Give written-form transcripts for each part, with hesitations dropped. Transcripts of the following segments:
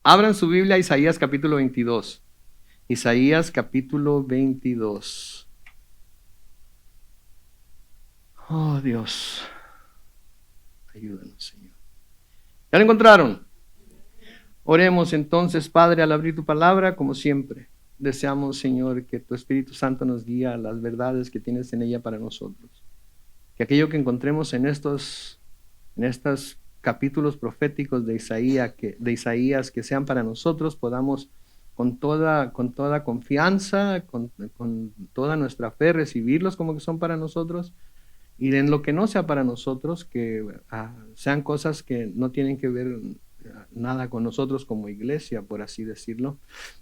Abran su Biblia a Isaías capítulo 22. Isaías capítulo 22. Oh Dios, ayúdanos, Señor. ¿Ya lo encontraron? Oremos entonces, Padre, al abrir tu palabra, como siempre. Deseamos, Señor, que tu Espíritu Santo nos guíe a las verdades que tienes en ella para nosotros. Que aquello que encontremos en estos capítulos proféticos de Isaías que sean para nosotros, podamos con toda confianza, con toda nuestra fe, recibirlos como que son para nosotros, y en lo que no sea para nosotros, que sean cosas que no tienen que ver nada con nosotros como iglesia, por así decirlo,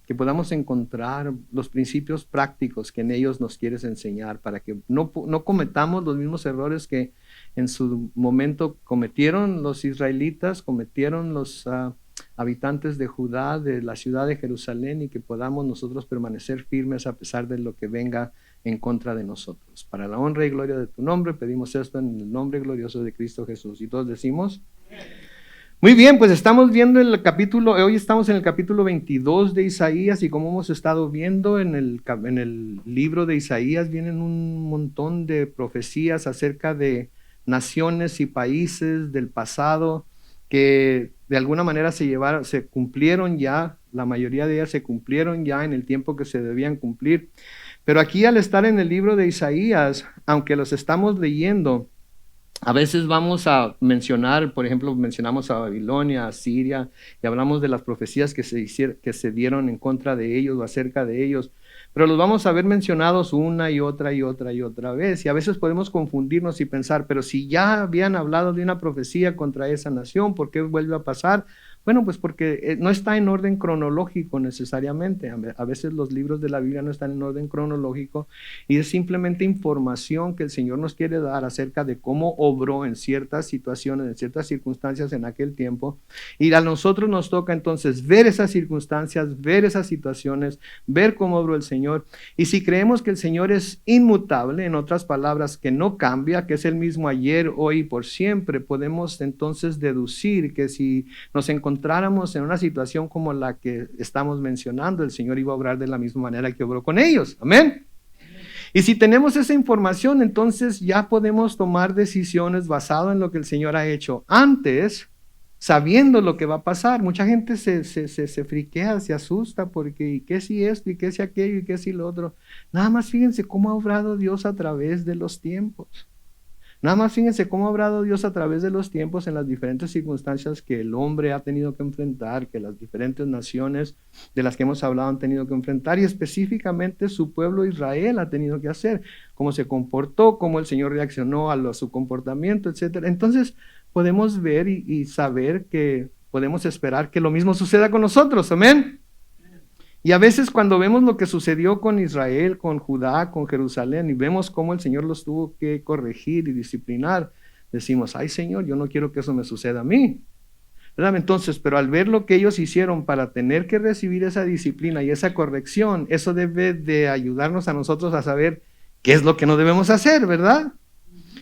que podamos encontrar los principios prácticos que en ellos nos quieres enseñar, para que no cometamos los mismos errores que en su momento cometieron los israelitas, cometieron los habitantes de Judá, de la ciudad de Jerusalén, y que podamos nosotros permanecer firmes a pesar de lo que venga en contra de nosotros. Para la honra y gloria de tu nombre, pedimos esto en el nombre glorioso de Cristo Jesús. Y todos decimos, muy bien, pues estamos viendo hoy estamos en el capítulo 22 de Isaías, y como hemos estado viendo en el libro de Isaías vienen un montón de profecías acerca de naciones y países del pasado que de alguna manera se cumplieron ya, la mayoría de ellas se cumplieron ya en el tiempo que se debían cumplir. Pero aquí, al estar en el libro de Isaías, aunque los estamos leyendo, a veces vamos a mencionar, por ejemplo, mencionamos a Babilonia, a Siria, y hablamos de las profecías que se dieron en contra de ellos o acerca de ellos, pero los vamos a ver mencionados una y otra y otra y otra vez, y a veces podemos confundirnos y pensar, pero si ya habían hablado de una profecía contra esa nación, ¿por qué vuelve a pasar? Bueno, pues porque no está en orden cronológico necesariamente. A veces los libros de la Biblia no están en orden cronológico, y es simplemente información que el Señor nos quiere dar acerca de cómo obró en ciertas situaciones, en ciertas circunstancias en aquel tiempo. Y a nosotros nos toca entonces ver esas circunstancias, ver esas situaciones, ver cómo obró el Señor. Y si creemos que el Señor es inmutable, en otras palabras, que no cambia, que es el mismo ayer, hoy y por siempre, podemos entonces deducir que si nos encontráramos en una situación como la que estamos mencionando, el Señor iba a obrar de la misma manera que obró con ellos. Amén. Y si tenemos esa información, entonces ya podemos tomar decisiones basado en lo que el Señor ha hecho antes, sabiendo lo que va a pasar. Mucha gente se friquea, se asusta porque ¿y qué si esto? ¿Y qué si aquello? ¿Y qué si lo otro? Nada más fíjense cómo ha obrado Dios a través de los tiempos. Nada más fíjense cómo ha obrado Dios a través de los tiempos en las diferentes circunstancias que el hombre ha tenido que enfrentar, que las diferentes naciones de las que hemos hablado han tenido que enfrentar, y específicamente su pueblo Israel ha tenido que hacer, cómo se comportó, cómo el Señor reaccionó a su comportamiento, etc. Entonces podemos ver y saber que podemos esperar que lo mismo suceda con nosotros. Amén. Y a veces cuando vemos lo que sucedió con Israel, con Judá, con Jerusalén, y vemos cómo el Señor los tuvo que corregir y disciplinar, decimos, ay Señor, yo no quiero que eso me suceda a mí. ¿Verdad? Entonces, pero al ver lo que ellos hicieron para tener que recibir esa disciplina y esa corrección, eso debe de ayudarnos a nosotros a saber qué es lo que no debemos hacer, ¿verdad?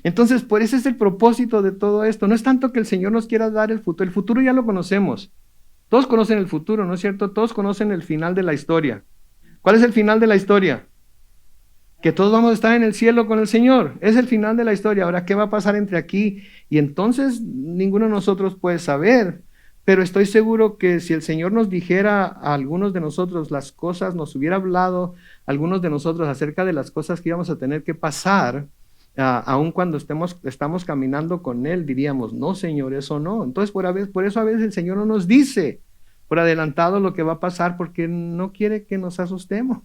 Entonces, por ese es el propósito de todo esto. No es tanto que el Señor nos quiera dar el futuro ya lo conocemos. Todos conocen el futuro, ¿no es cierto? Todos conocen el final de la historia. ¿Cuál es el final de la historia? Que todos vamos a estar en el cielo con el Señor. Es el final de la historia. Ahora, ¿qué va a pasar entre aquí? Y entonces ninguno de nosotros puede saber. Pero estoy seguro que si el Señor nos dijera a algunos de nosotros las cosas, nos hubiera hablado a algunos de nosotros acerca de las cosas que íbamos a tener que pasar, aun cuando estamos caminando con Él, diríamos, no Señor, eso no. Entonces por eso a veces el Señor no nos dice por adelantado lo que va a pasar, porque no quiere que nos asustemos,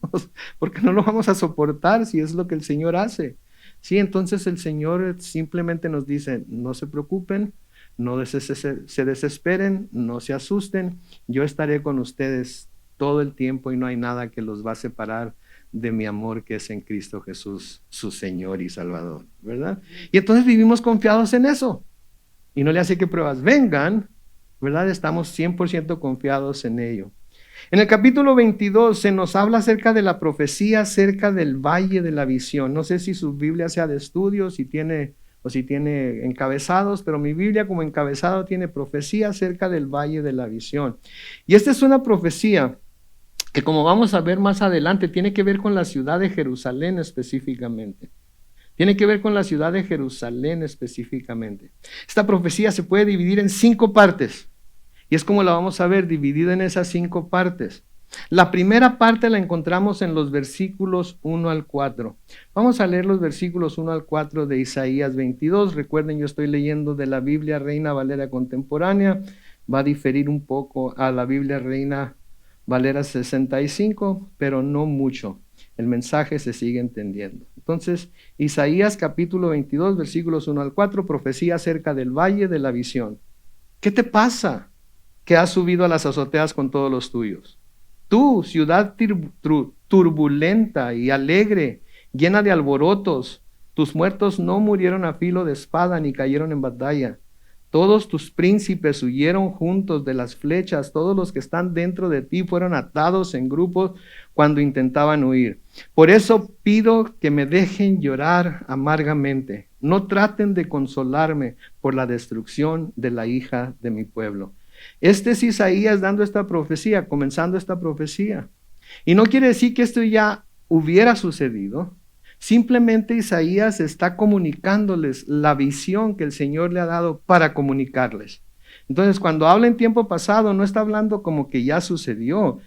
porque no lo vamos a soportar si es lo que el Señor hace. Sí, entonces el Señor simplemente nos dice, no se preocupen, no se desesperen, no se asusten, yo estaré con ustedes todo el tiempo y no hay nada que los va a separar de mi amor que es en Cristo Jesús, su Señor y Salvador, ¿verdad? Y entonces vivimos confiados en eso, y no le hace que pruebas vengan, ¿verdad? Estamos 100% confiados en ello. En el capítulo 22 se nos habla acerca de la profecía, acerca del valle de la visión. No sé si su Biblia sea de estudio, si tiene o si tiene encabezados, pero mi Biblia como encabezado tiene profecía acerca del valle de la visión. Y esta es una profecía que, como vamos a ver más adelante, tiene que ver con la ciudad de Jerusalén específicamente. Tiene que ver con la ciudad de Jerusalén específicamente. Esta profecía se puede dividir en 5 partes. Y es como la vamos a ver, dividida en esas 5 partes. La primera parte la encontramos en los versículos 1 al 4. Vamos a leer los versículos 1 al 4 de Isaías 22. Recuerden, yo estoy leyendo de la Biblia Reina Valera Contemporánea. Va a diferir un poco a la Biblia Reina Valera 65, pero no mucho. El mensaje se sigue entendiendo. Entonces, Isaías capítulo 22, versículos 1 al 4, profecía acerca del valle de la visión. ¿Qué te pasa que has subido a las azoteas con todos los tuyos? Tú, ciudad turbulenta y alegre, llena de alborotos, tus muertos no murieron a filo de espada ni cayeron en batalla. Todos tus príncipes huyeron juntos de las flechas, todos los que están dentro de ti fueron atados en grupos cuando intentaban huir. Por eso pido que me dejen llorar amargamente. No traten de consolarme por la destrucción de la hija de mi pueblo. Este es Isaías dando esta profecía, comenzando esta profecía. Y no quiere decir que esto ya hubiera sucedido. Simplemente Isaías está comunicándoles la visión que el Señor le ha dado para comunicarles. Entonces, cuando habla en tiempo pasado, no está hablando como que ya sucedió.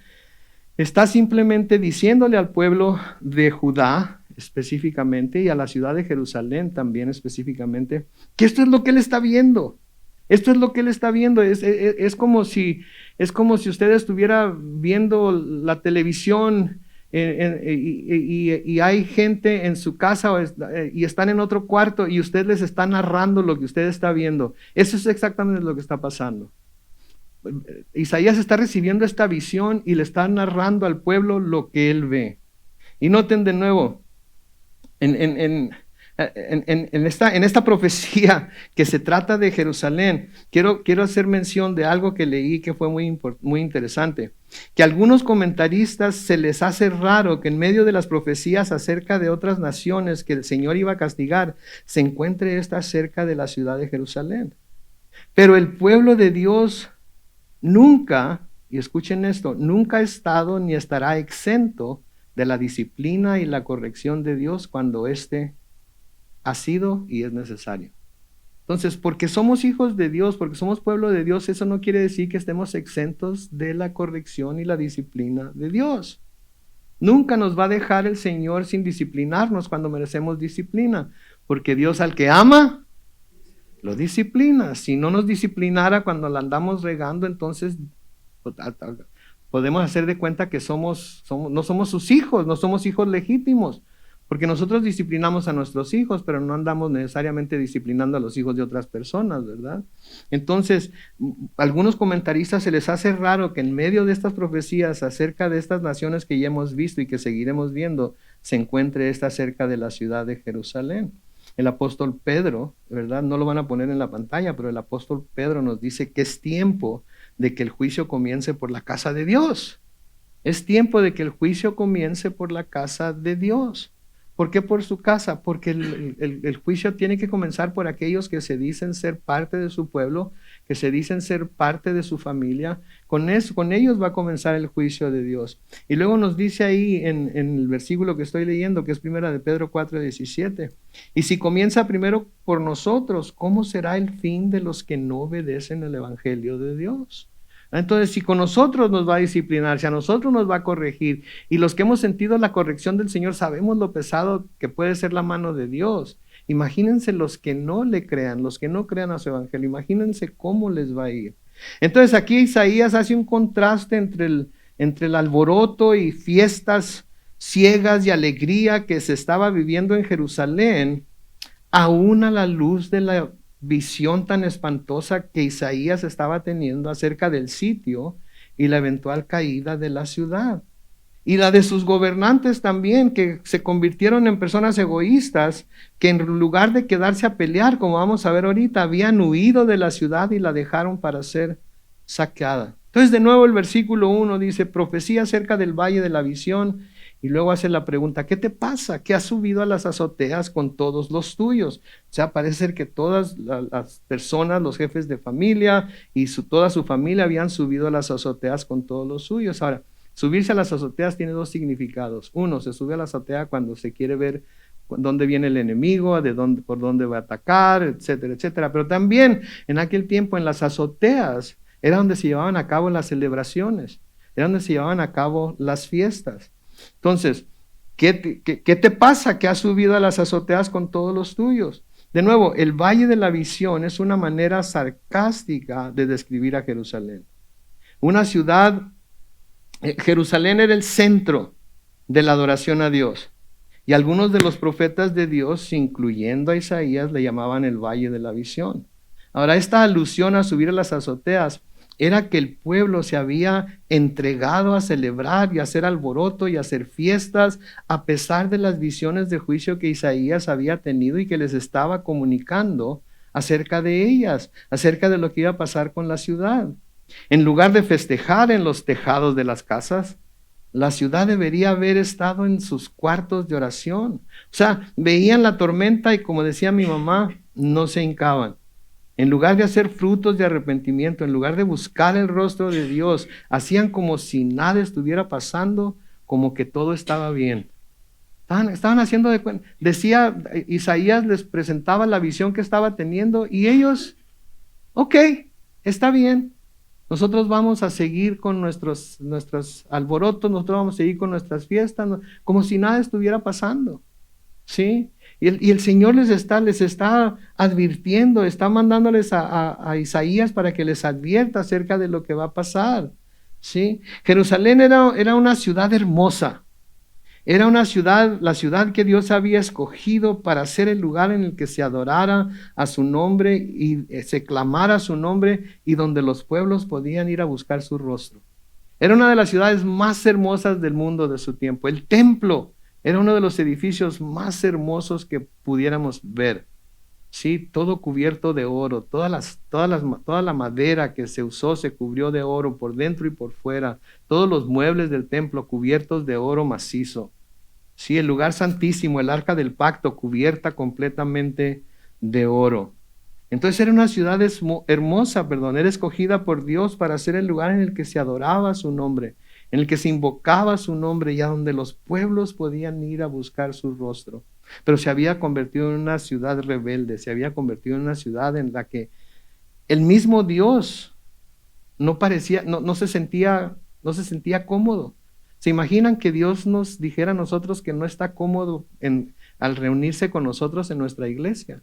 Está simplemente diciéndole al pueblo de Judá específicamente y a la ciudad de Jerusalén también específicamente, que esto es lo que él está viendo. Esto es lo que él está viendo. Es como si usted estuviera viendo la televisión y hay gente en su casa y están en otro cuarto y usted les está narrando lo que usted está viendo. Eso es exactamente lo que está pasando. Isaías está recibiendo esta visión y le está narrando al pueblo lo que él ve. Y noten de nuevo, en esta profecía que se trata de Jerusalén, quiero hacer mención de algo que leí que fue muy interesante, que a algunos comentaristas se les hace raro que en medio de las profecías acerca de otras naciones que el Señor iba a castigar, se encuentre esta acerca de la ciudad de Jerusalén. Pero el pueblo de Dios nunca, y escuchen esto, nunca ha estado ni estará exento de la disciplina y la corrección de Dios cuando éste ha sido y es necesario. Entonces, porque somos hijos de Dios, porque somos pueblo de Dios, eso no quiere decir que estemos exentos de la corrección y la disciplina de Dios. Nunca nos va a dejar el Señor sin disciplinarnos cuando merecemos disciplina, porque Dios al que ama, lo disciplina. Si no nos disciplinara cuando la andamos regando, entonces podemos hacer de cuenta que no somos sus hijos, no somos hijos legítimos. Porque nosotros disciplinamos a nuestros hijos, pero no andamos necesariamente disciplinando a los hijos de otras personas, ¿verdad? Entonces, algunos comentaristas se les hace raro que en medio de estas profecías acerca de estas naciones que ya hemos visto y que seguiremos viendo, se encuentre esta acerca de la ciudad de Jerusalén. El apóstol Pedro, ¿verdad? No lo van a poner en la pantalla, pero el apóstol Pedro nos dice que es tiempo de que el juicio comience por la casa de Dios. Es tiempo de que el juicio comience por la casa de Dios. ¿Por qué por su casa? Porque el juicio tiene que comenzar por aquellos que se dicen ser parte de su pueblo, que se dicen ser parte de su familia. Con ellos va a comenzar el juicio de Dios. Y luego nos dice ahí en el versículo que estoy leyendo, que es primera de Pedro 4:17. Y si comienza primero por nosotros, ¿cómo será el fin de los que no obedecen el evangelio de Dios? Entonces, si con nosotros nos va a disciplinar, si a nosotros nos va a corregir, y los que hemos sentido la corrección del Señor sabemos lo pesado que puede ser la mano de Dios, imagínense los que no le crean, los que no crean a su evangelio, imagínense cómo les va a ir. Entonces aquí Isaías hace un contraste entre el alboroto y fiestas ciegas y alegría que se estaba viviendo en Jerusalén, aún a la luz de la visión tan espantosa que Isaías estaba teniendo acerca del sitio y la eventual caída de la ciudad. Y la de sus gobernantes también, que se convirtieron en personas egoístas, que en lugar de quedarse a pelear, como vamos a ver ahorita, habían huido de la ciudad y la dejaron para ser saqueada. Entonces, de nuevo el versículo 1 dice, profecía acerca del valle de la visión. Y luego hace la pregunta, ¿qué te pasa? ¿Qué has subido a las azoteas con todos los tuyos? O sea, parece ser que todas las personas, los jefes de familia y toda su familia habían subido a las azoteas con todos los suyos. Ahora, subirse a las azoteas tiene dos significados. Uno, se sube a la azotea cuando se quiere ver dónde viene el enemigo, por dónde va a atacar, etcétera, etcétera. Pero también en aquel tiempo en las azoteas era donde se llevaban a cabo las celebraciones, era donde se llevaban a cabo las fiestas. Entonces, ¿qué te pasa que has subido a las azoteas con todos los tuyos? De nuevo, el Valle de la Visión es una manera sarcástica de describir a Jerusalén. Una ciudad, Jerusalén era el centro de la adoración a Dios. Y algunos de los profetas de Dios, incluyendo a Isaías, le llamaban el Valle de la Visión. Ahora, esta alusión a subir a las azoteas era que el pueblo se había entregado a celebrar y a hacer alboroto y a hacer fiestas a pesar de las visiones de juicio que Isaías había tenido y que les estaba comunicando acerca de ellas, acerca de lo que iba a pasar con la ciudad. En lugar de festejar en los tejados de las casas, la ciudad debería haber estado en sus cuartos de oración. O sea, veían la tormenta y, como decía mi mamá, no se hincaban. En lugar de hacer frutos de arrepentimiento, en lugar de buscar el rostro de Dios, hacían como si nada estuviera pasando, como que todo estaba bien. Estaban haciendo de cuenta. Decía, Isaías les presentaba la visión que estaba teniendo y ellos, ok, está bien. Nosotros vamos a seguir con nuestros alborotos, nosotros vamos a seguir con nuestras fiestas, como si nada estuviera pasando. ¿Sí? Y el Señor les está advirtiendo, está mandándoles a Isaías para que les advierta acerca de lo que va a pasar. ¿Sí? Jerusalén era una ciudad hermosa. Era una ciudad, la ciudad que Dios había escogido para ser el lugar en el que se adorara a su nombre y se clamara su nombre y donde los pueblos podían ir a buscar su rostro. Era una de las ciudades más hermosas del mundo de su tiempo. El templo era uno de los edificios más hermosos que pudiéramos ver. Sí, todo cubierto de oro, toda la madera que se usó se cubrió de oro por dentro y por fuera. Todos los muebles del templo cubiertos de oro macizo. Sí, el lugar santísimo, el arca del pacto cubierta completamente de oro. Entonces era una ciudad hermosa, era escogida por Dios para ser el lugar en el que se adoraba su nombre, en el que se invocaba su nombre y a donde los pueblos podían ir a buscar su rostro. Pero se había convertido en una ciudad rebelde, se había convertido en una ciudad en la que el mismo Dios no se sentía cómodo. ¿Se imaginan que Dios nos dijera a nosotros que no está cómodo al reunirse con nosotros en nuestra iglesia?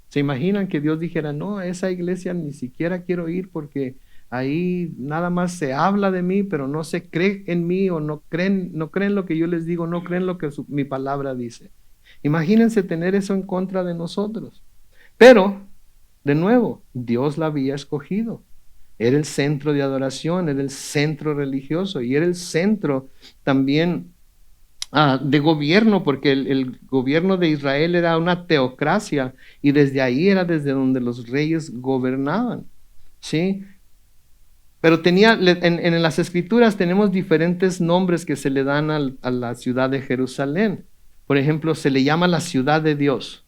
¿Se imaginan que Dios dijera, no, a esa iglesia ni siquiera quiero ir porque ahí nada más se habla de mí, pero no se cree en mí o no creen lo que yo les digo, no creen lo que mi palabra dice? Imagínense tener eso en contra de nosotros. Pero, de nuevo, Dios la había escogido. Era el centro de adoración, era el centro religioso y era el centro también de gobierno, porque el gobierno de Israel era una teocracia y desde ahí era desde donde los reyes gobernaban. ¿Sí? Pero en las escrituras tenemos diferentes nombres que se le dan a la ciudad de Jerusalén. Por ejemplo, se le llama la ciudad de Dios.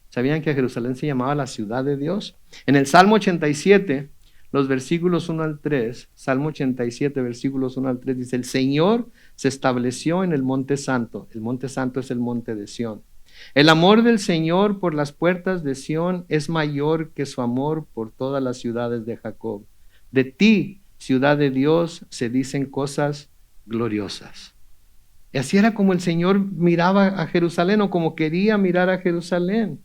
¿Sabían que a Jerusalén se llamaba la ciudad de Dios? En el Salmo 87, los versículos 1 al 3, Salmo 87, versículos 1 al 3, dice, el Señor se estableció en el monte santo. El monte santo es el monte de Sión. El amor del Señor por las puertas de Sión es mayor que su amor por todas las ciudades de Jacob. De ti, ciudad de Dios, se dicen cosas gloriosas. Y así era como el Señor miraba a Jerusalén o como quería mirar a Jerusalén.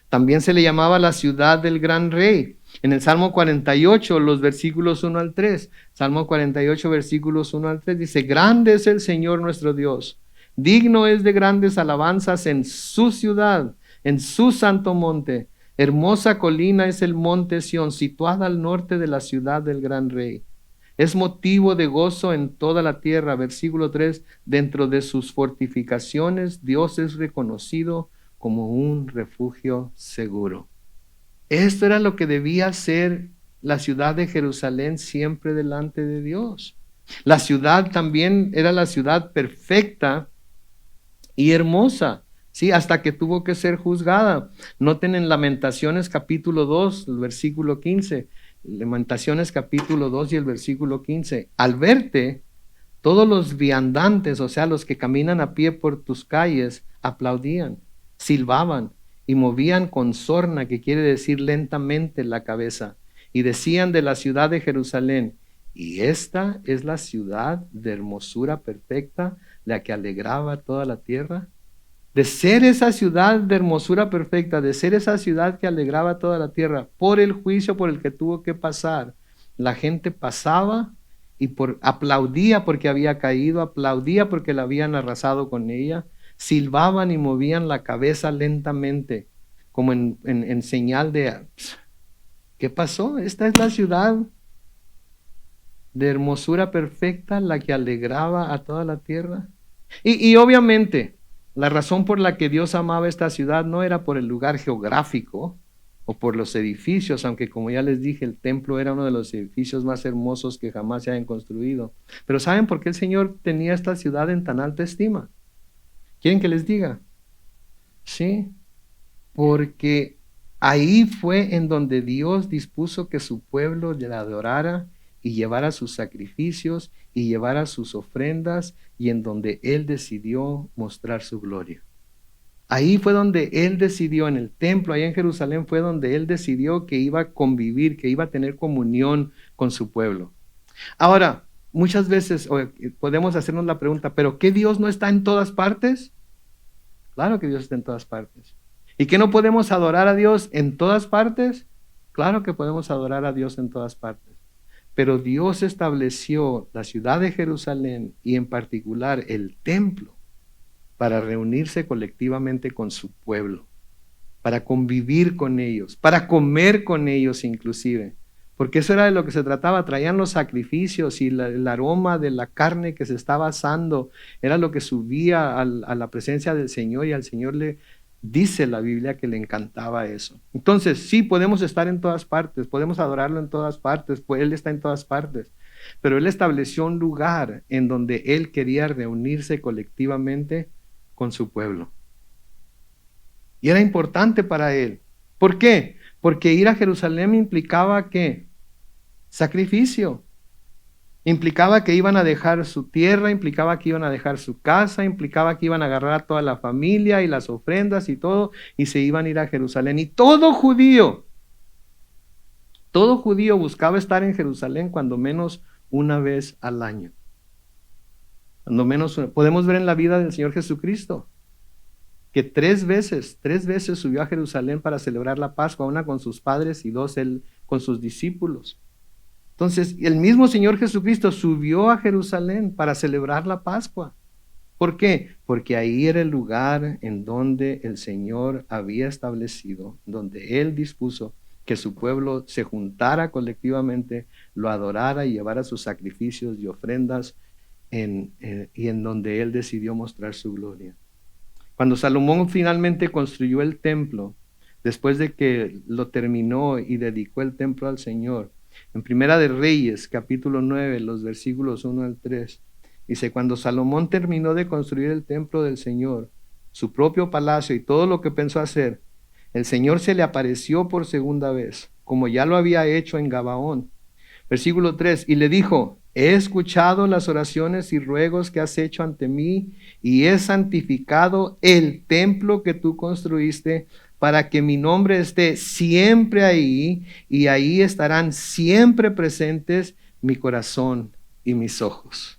También se le llamaba la ciudad del gran rey. En el Salmo 48, los versículos 1 al 3, Salmo 48, versículos 1 al 3, dice, grande es el Señor nuestro Dios, digno es de grandes alabanzas en su ciudad, en su santo monte. Hermosa colina es el monte Sión, situada al norte de la ciudad del gran rey. Es motivo de gozo en toda la tierra. Versículo 3, dentro de sus fortificaciones, Dios es reconocido como un refugio seguro. Esto era lo que debía ser la ciudad de Jerusalén siempre delante de Dios. La ciudad también era la ciudad perfecta y hermosa, ¿sí? Hasta que tuvo que ser juzgada. Noten en Lamentaciones capítulo 2, el versículo 15. Lamentaciones capítulo 2 y el versículo 15. Al verte, todos los viandantes, o sea, los que caminan a pie por tus calles, aplaudían, silbaban y movían con sorna, que quiere decir lentamente, la cabeza, y decían de la ciudad de Jerusalén: y esta es la ciudad de hermosura perfecta, la que alegraba toda la tierra. De ser esa ciudad de hermosura perfecta, de ser esa ciudad que alegraba toda la tierra, por el juicio por el que tuvo que pasar, la gente pasaba y aplaudía porque había caído, aplaudía porque la habían arrasado con ella, silbaban y movían la cabeza lentamente, como en señal de, ¿qué pasó? Esta es la ciudad de hermosura perfecta, la que alegraba a toda la tierra. Y obviamente, la razón por la que Dios amaba esta ciudad no era por el lugar geográfico o por los edificios, aunque como ya les dije, el templo era uno de los edificios más hermosos que jamás se hayan construido. Pero ¿saben por qué el Señor tenía esta ciudad en tan alta estima? ¿Quieren que les diga? Sí, porque ahí fue en donde Dios dispuso que su pueblo le adorara y llevara sus sacrificios y llevara sus ofrendas, y en donde Él decidió mostrar su gloria. Ahí fue donde Él decidió, en el templo, allá en Jerusalén, fue donde Él decidió que iba a convivir, que iba a tener comunión con su pueblo. Ahora, muchas veces podemos hacernos la pregunta, ¿pero qué Dios no está en todas partes? Claro que Dios está en todas partes. ¿Y que no podemos adorar a Dios en todas partes? Claro que podemos adorar a Dios en todas partes. Pero Dios estableció la ciudad de Jerusalén y en particular el templo para reunirse colectivamente con su pueblo, para convivir con ellos, para comer con ellos inclusive. Porque eso era de lo que se trataba, traían los sacrificios y el aroma de la carne que se estaba asando, era lo que subía a la presencia del Señor, y al Señor le dice la Biblia que le encantaba eso. Entonces, sí, podemos estar en todas partes, podemos adorarlo en todas partes, pues Él está en todas partes, pero Él estableció un lugar en donde Él quería reunirse colectivamente con su pueblo. Y era importante para Él. ¿Por qué? Porque ir a Jerusalén implicaba ¿qué? Sacrificio. Implicaba que iban a dejar su tierra, implicaba que iban a dejar su casa, implicaba que iban a agarrar a toda la familia y las ofrendas y todo, y se iban a ir a Jerusalén. Y todo judío buscaba estar en Jerusalén cuando menos una vez al año. Cuando menos podemos ver en la vida del Señor Jesucristo que tres veces subió a Jerusalén para celebrar la Pascua, una con sus padres y dos él con sus discípulos. Entonces, el mismo Señor Jesucristo subió a Jerusalén para celebrar la Pascua. ¿Por qué? Porque ahí era el lugar en donde el Señor había establecido, donde Él dispuso que su pueblo se juntara colectivamente, lo adorara y llevara sus sacrificios y ofrendas, y en donde Él decidió mostrar su gloria. Cuando Salomón finalmente construyó el templo, después de que lo terminó y dedicó el templo al Señor, en Primera de Reyes, capítulo 9, los versículos 1 al 3, dice: cuando Salomón terminó de construir el templo del Señor, su propio palacio y todo lo que pensó hacer, el Señor se le apareció por segunda vez, como ya lo había hecho en Gabaón. Versículo 3, y le dijo: he escuchado las oraciones y ruegos que has hecho ante mí, y he santificado el templo que tú construiste, para que mi nombre esté siempre ahí, y ahí estarán siempre presentes mi corazón y mis ojos.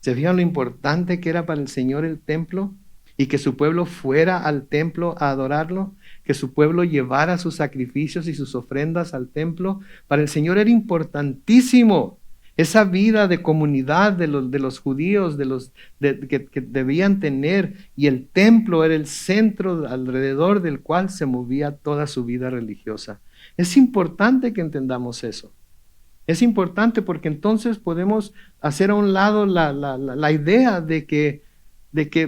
¿Se fijan lo importante que era para el Señor el templo? Y que su pueblo fuera al templo a adorarlo, que su pueblo llevara sus sacrificios y sus ofrendas al templo. Para el Señor era importantísimo esa vida de comunidad de los judíos, que debían tener, y el templo era el centro alrededor del cual se movía toda su vida religiosa. Es importante que entendamos eso. Es importante porque entonces podemos hacer a un lado la idea de que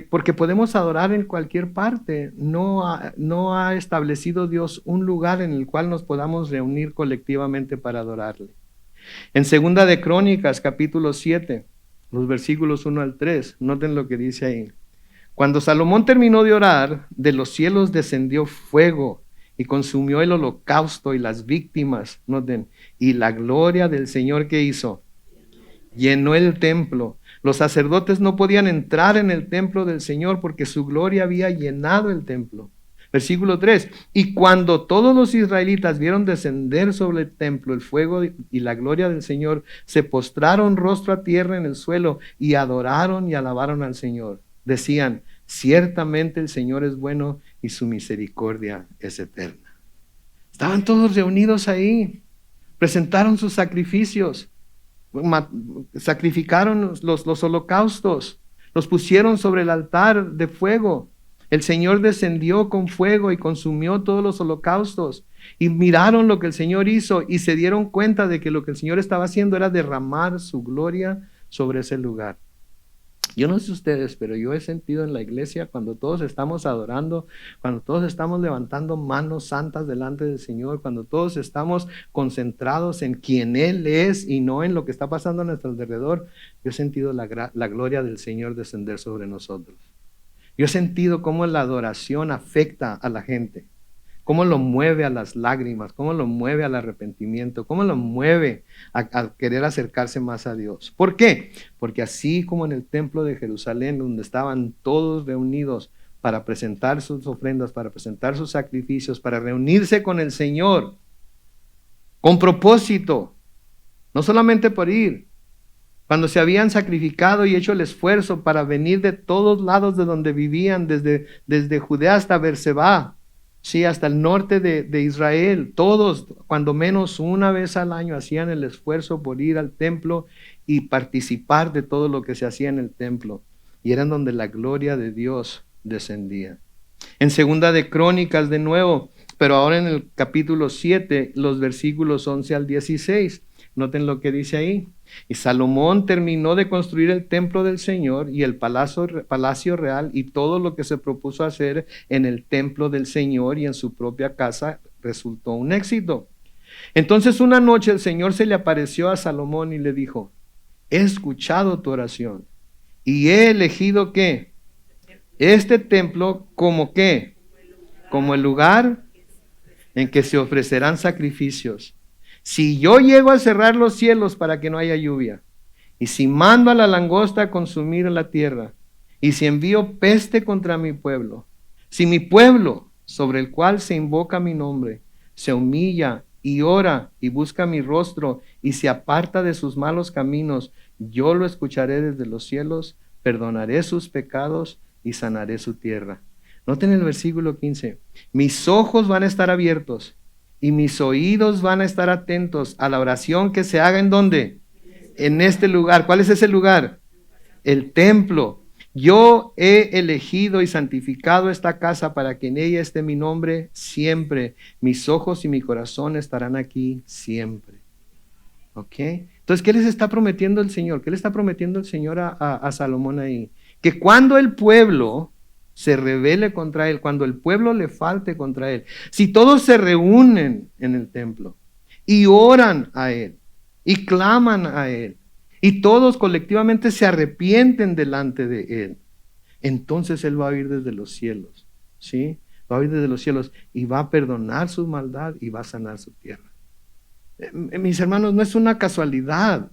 porque podemos adorar en cualquier parte. No ha establecido Dios un lugar en el cual nos podamos reunir colectivamente para adorarle. En Segunda de Crónicas, capítulo 7, los versículos 1 al 3, noten lo que dice ahí. Cuando Salomón terminó de orar, de los cielos descendió fuego y consumió el holocausto y las víctimas. Noten, y la gloria del Señor, ¿qué hizo? Llenó el templo. Los sacerdotes no podían entrar en el templo del Señor porque su gloria había llenado el templo. Versículo 3. Y cuando todos los israelitas vieron descender sobre el templo el fuego y la gloria del Señor, se postraron rostro a tierra en el suelo y adoraron y alabaron al Señor. Decían, ciertamente el Señor es bueno y su misericordia es eterna. Estaban todos reunidos ahí, presentaron sus sacrificios, sacrificaron los holocaustos, los pusieron sobre el altar de fuego. El Señor descendió con fuego y consumió todos los holocaustos. Y miraron lo que el Señor hizo y se dieron cuenta de que lo que el Señor estaba haciendo era derramar su gloria sobre ese lugar. Yo no sé ustedes, pero yo he sentido en la iglesia cuando todos estamos adorando, cuando todos estamos levantando manos santas delante del Señor, cuando todos estamos concentrados en quién Él es y no en lo que está pasando a nuestro alrededor, yo he sentido la gloria del Señor descender sobre nosotros. Yo he sentido cómo la adoración afecta a la gente, cómo lo mueve a las lágrimas, cómo lo mueve al arrepentimiento, cómo lo mueve a querer acercarse más a Dios. ¿Por qué? Porque así como en el templo de Jerusalén, donde estaban todos reunidos para presentar sus ofrendas, para presentar sus sacrificios, para reunirse con el Señor, con propósito, no solamente por ir. Cuando se habían sacrificado y hecho el esfuerzo para venir de todos lados de donde vivían, desde Judea hasta Berseba, sí, hasta el norte de Israel, todos, cuando menos una vez al año, hacían el esfuerzo por ir al templo y participar de todo lo que se hacía en el templo. Y eran donde la gloria de Dios descendía. En Segunda de Crónicas, de nuevo, pero ahora en el capítulo 7, los versículos 11 al 16. Noten lo que dice ahí. Y Salomón terminó de construir el templo del Señor y el palacio real y todo lo que se propuso hacer en el templo del Señor y en su propia casa resultó un éxito. Entonces una noche el Señor se le apareció a Salomón y le dijo, he escuchado tu oración y he elegido ¿qué? Este templo como ¿qué? Como el lugar en que se ofrecerán sacrificios. Si yo llego a cerrar los cielos para que no haya lluvia, y si mando a la langosta a consumir la tierra, y si envío peste contra mi pueblo, si mi pueblo, sobre el cual se invoca mi nombre, se humilla y ora y busca mi rostro y se aparta de sus malos caminos, yo lo escucharé desde los cielos, perdonaré sus pecados y sanaré su tierra. Noten el versículo 15. Mis ojos van a estar abiertos y mis oídos van a estar atentos a la oración que se haga ¿en dónde? En este lugar. ¿Cuál es ese lugar? El templo. Yo he elegido y santificado esta casa para que en ella esté mi nombre siempre. Mis ojos y mi corazón estarán aquí siempre. ¿Ok? Entonces, ¿qué les está prometiendo el Señor? ¿Qué le está prometiendo el Señor a Salomón ahí? Que cuando el pueblo se rebele contra él, cuando el pueblo le falte contra él, si todos se reúnen en el templo y oran a él y claman a él y todos colectivamente se arrepienten delante de él, entonces él va a oír desde los cielos, ¿sí? Va a oír desde los cielos y va a perdonar su maldad y va a sanar su tierra. Mis hermanos, no es una casualidad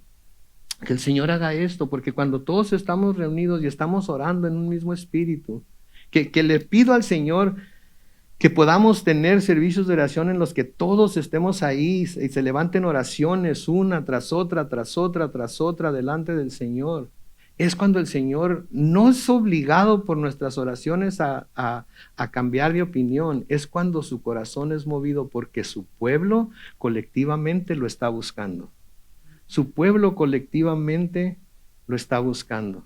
que el Señor haga esto, porque cuando todos estamos reunidos y estamos orando en un mismo espíritu, que le pido al Señor que podamos tener servicios de oración en los que todos estemos ahí y se levanten oraciones una tras otra, tras otra, tras otra delante del Señor. Es cuando el Señor no es obligado por nuestras oraciones a cambiar de opinión. Es cuando su corazón es movido porque su pueblo colectivamente lo está buscando. Su pueblo colectivamente lo está buscando.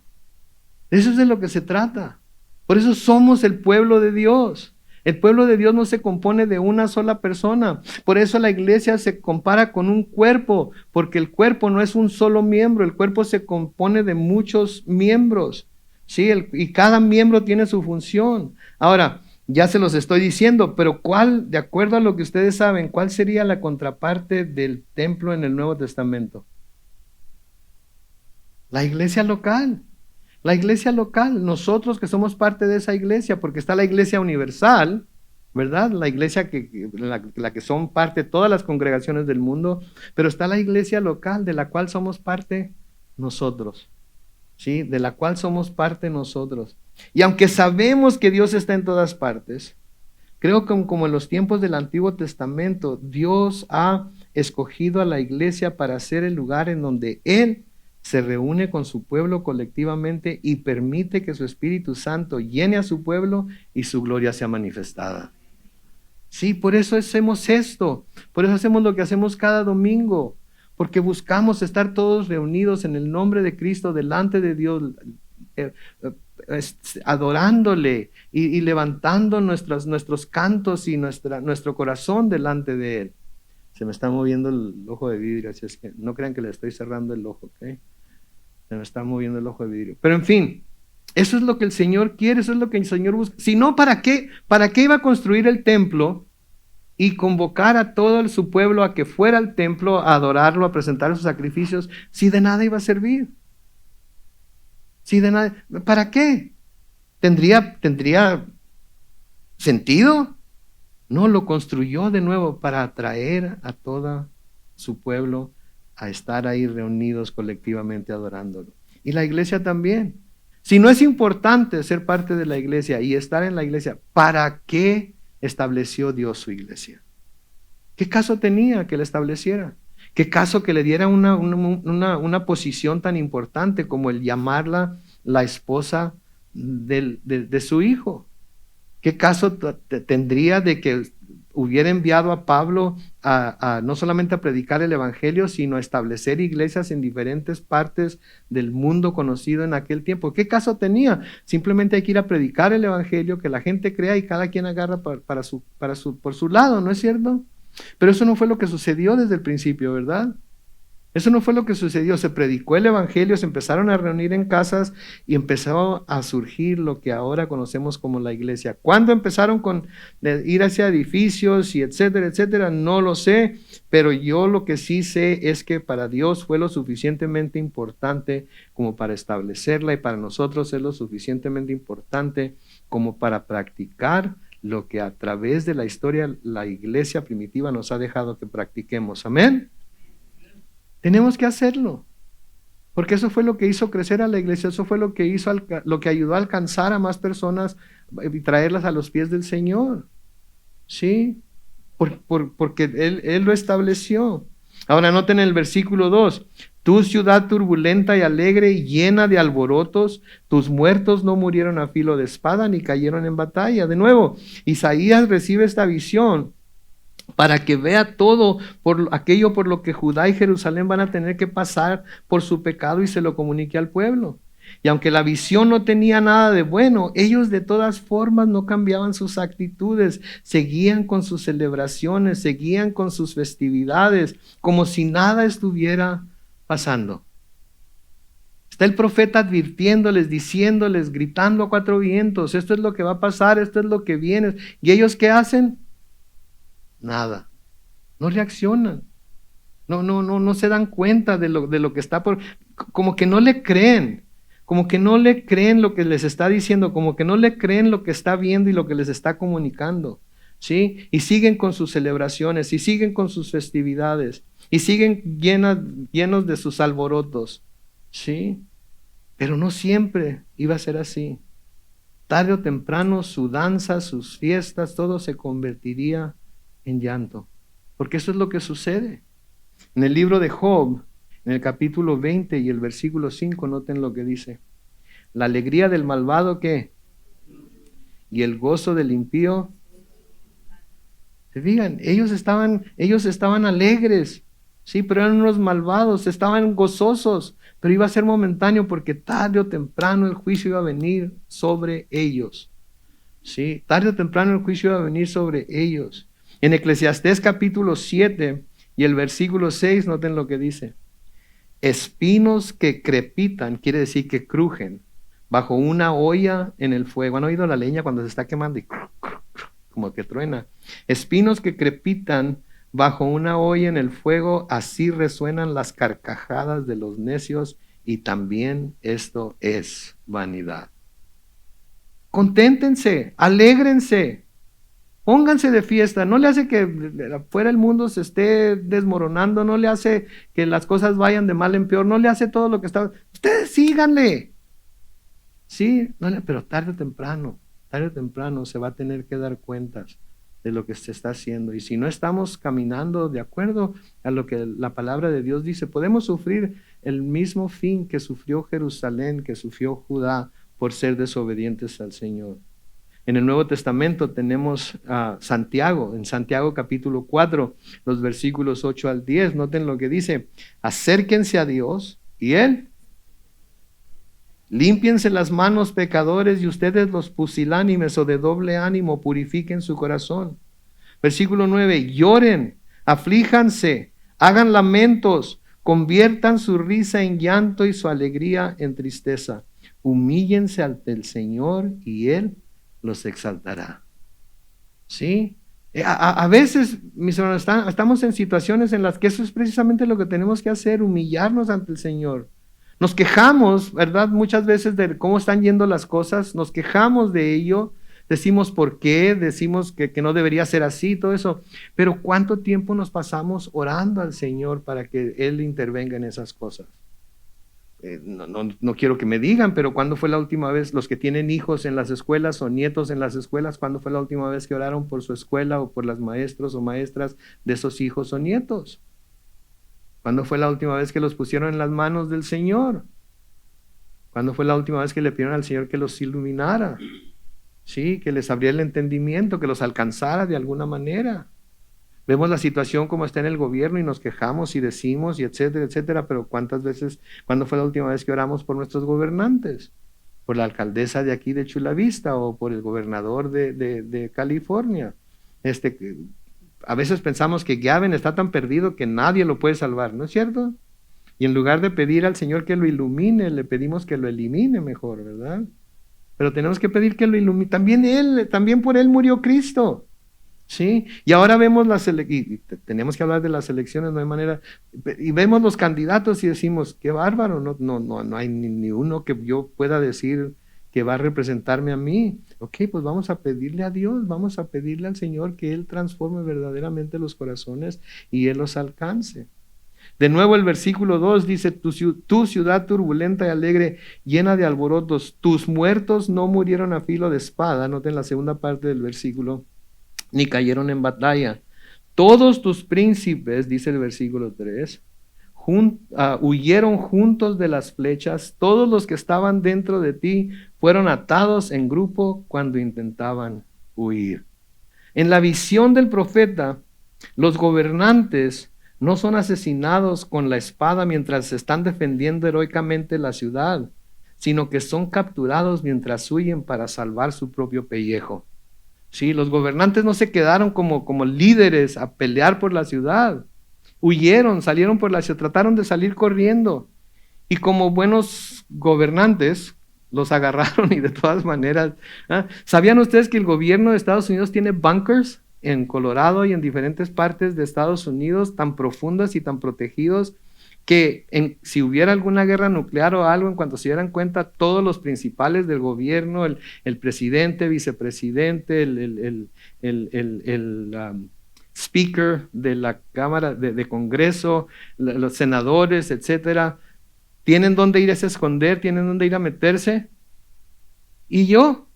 Eso es de lo que se trata. Por eso somos el pueblo de Dios. El pueblo de Dios no se compone de una sola persona. Por eso la iglesia se compara con un cuerpo, porque el cuerpo no es un solo miembro, el cuerpo se compone de muchos miembros, ¿sí? Y cada miembro tiene su función. Ahora, ya se los estoy diciendo, pero ¿cuál, de acuerdo a lo que ustedes saben, cuál sería la contraparte del templo en el Nuevo Testamento? La iglesia local. La iglesia local, nosotros que somos parte de esa iglesia, porque está la iglesia universal, ¿verdad? La iglesia la que son parte todas las congregaciones del mundo, pero está la iglesia local de la cual somos parte nosotros, ¿sí? De la cual somos parte nosotros. Y aunque sabemos que Dios está en todas partes, creo que como en los tiempos del Antiguo Testamento, Dios ha escogido a la iglesia para ser el lugar en donde Él se reúne con su pueblo colectivamente y permite que su Espíritu Santo llene a su pueblo y su gloria sea manifestada. Sí, por eso hacemos esto, por eso hacemos lo que hacemos cada domingo, porque buscamos estar todos reunidos en el nombre de Cristo delante de Dios, adorándole y levantando nuestros cantos y nuestro corazón delante de Él. Se me está moviendo el ojo de vidrio, así es que no crean que le estoy cerrando el ojo, ¿ok? Se me está moviendo el ojo de vidrio. Pero en fin, eso es lo que el Señor quiere, eso es lo que el Señor busca. Si no, ¿para qué iba a construir el templo y convocar a todo su pueblo a que fuera al templo a adorarlo, a presentar sus sacrificios, si de nada iba a servir? Si de nada, ¿para qué? ¿Tendría sentido? No, lo construyó de nuevo para atraer a todo su pueblo a estar ahí reunidos colectivamente adorándolo. Y la iglesia también. Si no es importante ser parte de la iglesia y estar en la iglesia, ¿para qué estableció Dios su iglesia? ¿Qué caso tenía que la estableciera? ¿Qué caso que le diera una posición tan importante como el llamarla la esposa de su hijo? ¿Qué caso tendría de que hubiera enviado a Pablo a no solamente a predicar el evangelio, sino a establecer iglesias en diferentes partes del mundo conocido en aquel tiempo? ¿Qué caso tenía? Simplemente hay que ir a predicar el evangelio, que la gente crea y cada quien agarra por su lado, ¿no es cierto? Pero eso no fue lo que sucedió desde el principio, ¿verdad? Eso no fue lo que sucedió. Se predicó el evangelio, se empezaron a reunir en casas y empezó a surgir lo que ahora conocemos como la iglesia. ¿Cuándo empezaron con ir hacia edificios y etcétera, etcétera? No lo sé, pero yo lo que sí sé es que para Dios fue lo suficientemente importante como para establecerla y para nosotros es lo suficientemente importante como para practicar lo que a través de la historia la iglesia primitiva nos ha dejado que practiquemos. Amén. Tenemos que hacerlo, porque eso fue lo que hizo crecer a la iglesia, eso fue lo que ayudó a alcanzar a más personas y traerlas a los pies del Señor. ¿Sí? Porque Él lo estableció. Ahora noten el versículo 2. Tú, ciudad turbulenta y alegre, llena de alborotos, tus muertos no murieron a filo de espada ni cayeron en batalla. De nuevo, Isaías recibe esta visión para que vea todo por aquello por lo que Judá y Jerusalén van a tener que pasar por su pecado y se lo comunique al pueblo. Y aunque la visión no tenía nada de bueno, ellos de todas formas no cambiaban sus actitudes, seguían con sus celebraciones, seguían con sus festividades, como si nada estuviera pasando. Está el profeta advirtiéndoles, diciéndoles, gritando a cuatro vientos, esto es lo que va a pasar, esto es lo que viene. ¿Y ellos qué hacen? Nada, no reaccionan, no se dan cuenta de lo que está por, como que no le creen, como que no le creen lo que les está diciendo, como que no le creen lo que está viendo y lo que les está comunicando, ¿sí? Y siguen con sus celebraciones, y siguen con sus festividades, y siguen llenos de sus alborotos, ¿sí? Pero no siempre iba a ser así. Tarde o temprano su danza, sus fiestas, todo se convertiría en llanto, porque eso es lo que sucede. En el libro de Job, en el capítulo 20 y el versículo 5, noten lo que dice. La alegría del malvado, ¿qué? Y el gozo del impío. ¿Se fijan? Ellos estaban alegres, sí, pero eran unos malvados, estaban gozosos, pero iba a ser momentáneo porque tarde o temprano el juicio iba a venir sobre ellos. Sí, tarde o temprano el juicio iba a venir sobre ellos. En Eclesiastés capítulo 7 y el versículo 6, noten lo que dice. Espinos que crepitan, quiere decir que crujen, bajo una olla en el fuego. ¿Han oído la leña cuando se está quemando y como que truena? Espinos que crepitan bajo una olla en el fuego, así resuenan las carcajadas de los necios y también esto es vanidad. Conténtense, alégrense, pónganse de fiesta. No le hace que afuera el mundo se esté desmoronando, no le hace que las cosas vayan de mal en peor, no le hace todo lo que está. Ustedes síganle. Sí, pero tarde o temprano se va a tener que dar cuentas de lo que se está haciendo. Y si no estamos caminando de acuerdo a lo que la palabra de Dios dice, podemos sufrir el mismo fin que sufrió Jerusalén, que sufrió Judá por ser desobedientes al Señor. En el Nuevo Testamento tenemos a Santiago, en Santiago capítulo 4, los versículos 8 al 10. Noten lo que dice: acérquense a Dios y Él. Límpiense las manos, pecadores, y ustedes los pusilánimes o de doble ánimo, purifiquen su corazón. Versículo 9, lloren, aflíjanse, hagan lamentos, conviertan su risa en llanto y su alegría en tristeza. Humíllense ante el Señor y Él los exaltará. ¿Sí? A veces, mis hermanos, estamos en situaciones en las que eso es precisamente lo que tenemos que hacer, humillarnos ante el Señor. Nos quejamos, ¿verdad? Muchas veces de cómo están yendo las cosas, nos quejamos de ello, decimos por qué, decimos que no debería ser así, todo eso. Pero ¿cuánto tiempo nos pasamos orando al Señor para que Él intervenga en esas cosas? No quiero que me digan, pero ¿cuándo fue la última vez, los que tienen hijos en las escuelas o nietos en las escuelas, cuándo fue la última vez que oraron por su escuela o por las maestros o maestras de esos hijos o nietos? ¿Cuándo fue la última vez que los pusieron en las manos del Señor? ¿Cuándo fue la última vez que le pidieron al Señor que los iluminara? Sí, que les abriera el entendimiento, que los alcanzara de alguna manera. Vemos la situación como está en el gobierno y nos quejamos y decimos y etcétera, etcétera, pero ¿cuándo fue la última vez que oramos por nuestros gobernantes? Por la alcaldesa de aquí de Chula Vista o por el gobernador de California. A veces pensamos que Gavin está tan perdido que nadie lo puede salvar, ¿no es cierto? Y en lugar de pedir al Señor que lo ilumine, le pedimos que lo elimine mejor, ¿verdad? Pero tenemos que pedir que lo ilumine. También por Él murió Cristo. ¿Sí? Y ahora vemos y tenemos que hablar de las elecciones, no hay manera, y vemos los candidatos y decimos, qué bárbaro, no hay ni uno que yo pueda decir que va a representarme a mí. Ok, pues vamos a pedirle a Dios, vamos a pedirle al Señor que Él transforme verdaderamente los corazones y Él los alcance. De nuevo el versículo 2 dice, tu ciudad turbulenta y alegre, llena de alborotos, tus muertos no murieron a filo de espada. Noten la segunda parte del versículo, ni cayeron en batalla. Todos tus príncipes, dice el versículo 3, huyeron juntos de las flechas. Todos los que estaban dentro de ti fueron atados en grupo cuando intentaban huir. En la visión del profeta, los gobernantes no son asesinados con la espada mientras están defendiendo heroicamente la ciudad, sino que son capturados mientras huyen para salvar su propio pellejo. Sí, los gobernantes no se quedaron como líderes a pelear por la ciudad. Huyeron, salieron por la ciudad, trataron de salir corriendo. Y como buenos gobernantes, los agarraron y de todas maneras. ¿Sabían ustedes que el gobierno de Estados Unidos tiene bunkers en Colorado y en diferentes partes de Estados Unidos tan profundas y tan protegidos que si hubiera alguna guerra nuclear o algo, en cuanto se dieran cuenta, todos los principales del gobierno, el presidente, vicepresidente, el speaker de la Cámara de Congreso, los senadores, etcétera, tienen dónde ir a esconder, tienen dónde ir a meterse? ¿Y yo?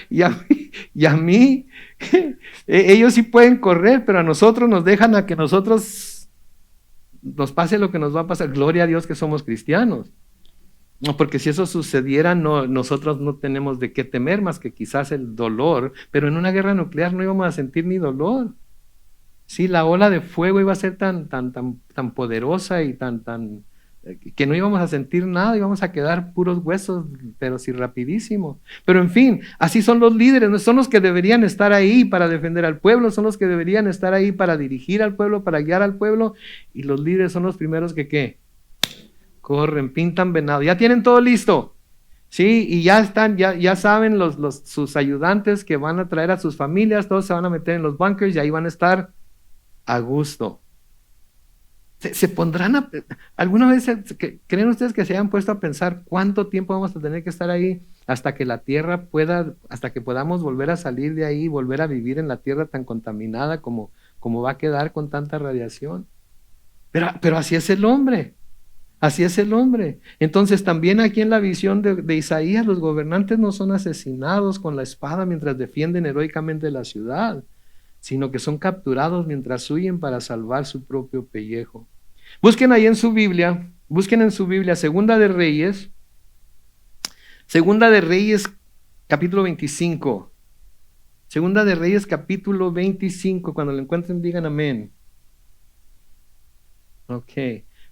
y a mí ellos sí pueden correr, pero a nosotros nos dejan a que nosotros nos pase lo que nos va a pasar. Gloria a Dios que somos cristianos. No, porque si eso sucediera, nosotros no tenemos de qué temer más que quizás el dolor, pero en una guerra nuclear no íbamos a sentir ni dolor. Sí, la ola de fuego iba a ser tan poderosa y que no íbamos a sentir nada, íbamos a quedar puros huesos, pero sí rapidísimo. Pero en fin, así son los líderes, son los que deberían estar ahí para defender al pueblo, son los que deberían estar ahí para dirigir al pueblo, para guiar al pueblo, y los líderes son los primeros que ¿qué? Corren, pintan venado, ya tienen todo listo. Sí, y ya saben sus ayudantes que van a traer a sus familias, todos se van a meter en los bunkers y ahí van a estar a gusto. Se pondrán ¿alguna vez creen ustedes que se hayan puesto a pensar cuánto tiempo vamos a tener que estar ahí hasta que la tierra hasta que podamos volver a salir de ahí, volver a vivir en la tierra tan contaminada como va a quedar con tanta radiación? Pero así es el hombre. Así es el hombre. Entonces también aquí en la visión de Isaías, los gobernantes no son asesinados con la espada mientras defienden heroicamente la ciudad, sino que son capturados mientras huyen para salvar su propio pellejo. Busquen ahí en su Biblia, Segunda de Reyes capítulo 25. Segunda de Reyes capítulo 25, cuando lo encuentren digan amén. Ok.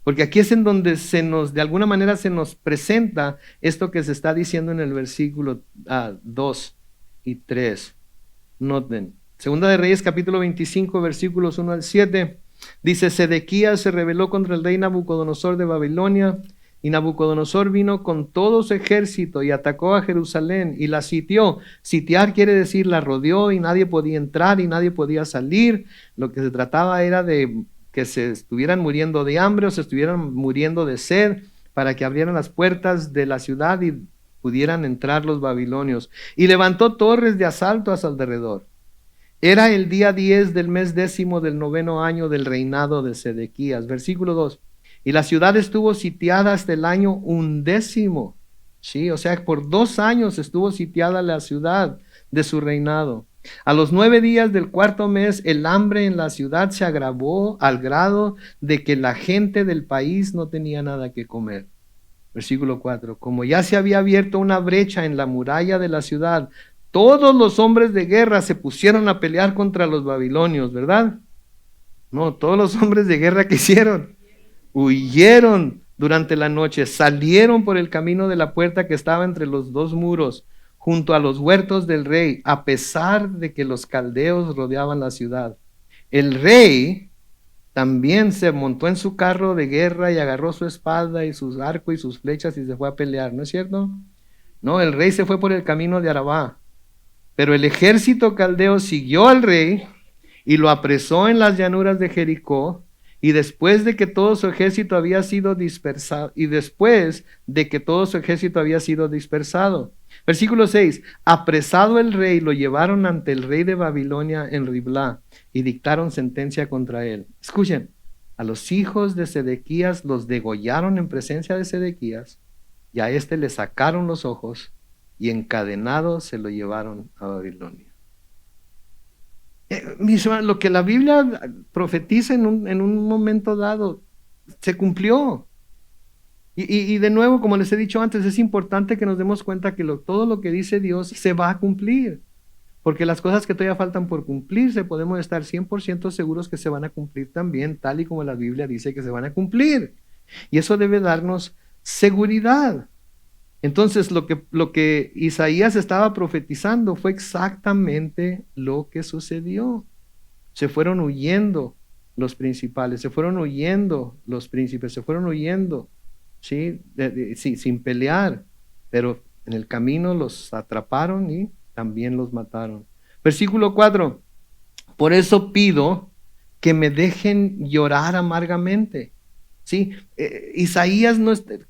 Porque aquí es en donde de alguna manera se nos presenta esto que se está diciendo en el versículo 2 y 3. Noten. Segunda de Reyes capítulo 25, versículos 1 al 7. Dice, Sedequías se rebeló contra el rey Nabucodonosor de Babilonia, y Nabucodonosor vino con todo su ejército y atacó a Jerusalén y la sitió. Sitiar quiere decir la rodeó y nadie podía entrar y nadie podía salir. Lo que se trataba era de que se estuvieran muriendo de hambre o se estuvieran muriendo de sed para que abrieran las puertas de la ciudad y pudieran entrar los babilonios. Y levantó torres de asalto a su alrededor. Era el día 10 del mes 10º del 9º año del reinado de Sedequías. Versículo 2. Y la ciudad estuvo sitiada hasta el año 11. Sí, o sea, por 2 años estuvo sitiada la ciudad de su reinado. A los 9 días del 4º mes, el hambre en la ciudad se agravó al grado de que la gente del país no tenía nada que comer. Versículo 4. Como ya se había abierto una brecha en la muralla de la ciudad, todos los hombres de guerra se pusieron a pelear contra los babilonios, ¿verdad? No, todos los hombres de guerra que hicieron, huyeron durante la noche, salieron por el camino de la puerta que estaba entre los 2 muros, junto a los huertos del rey, a pesar de que los caldeos rodeaban la ciudad. El rey también se montó en su carro de guerra y agarró su espada y sus arcos y sus flechas y se fue a pelear, ¿no es cierto? No, el rey se fue por el camino de Arabá, pero el ejército caldeo siguió al rey y lo apresó en las llanuras de Jericó. Y después de que todo su ejército había sido dispersado, Versículo 6, apresado el rey, lo llevaron ante el rey de Babilonia en Riblá y dictaron sentencia contra él. Escuchen, a los hijos de Sedequías los degollaron en presencia de Sedequías, y a este le sacaron los ojos, y encadenado se lo llevaron a Babilonia. Mis hermanos, lo que la Biblia profetiza en un momento dado, se cumplió. Y de nuevo, como les he dicho antes, es importante que nos demos cuenta que todo lo que dice Dios se va a cumplir. Porque las cosas que todavía faltan por cumplirse, podemos estar 100% seguros que se van a cumplir también, tal y como la Biblia dice que se van a cumplir. Y eso debe darnos seguridad. Entonces, lo que Isaías estaba profetizando fue exactamente lo que sucedió. Se fueron huyendo los principales, se fueron huyendo los príncipes, se fueron huyendo, ¿sí? Sin pelear, pero en el camino los atraparon y también los mataron. Versículo 4. Por eso pido que me dejen llorar amargamente. Sí, Isaías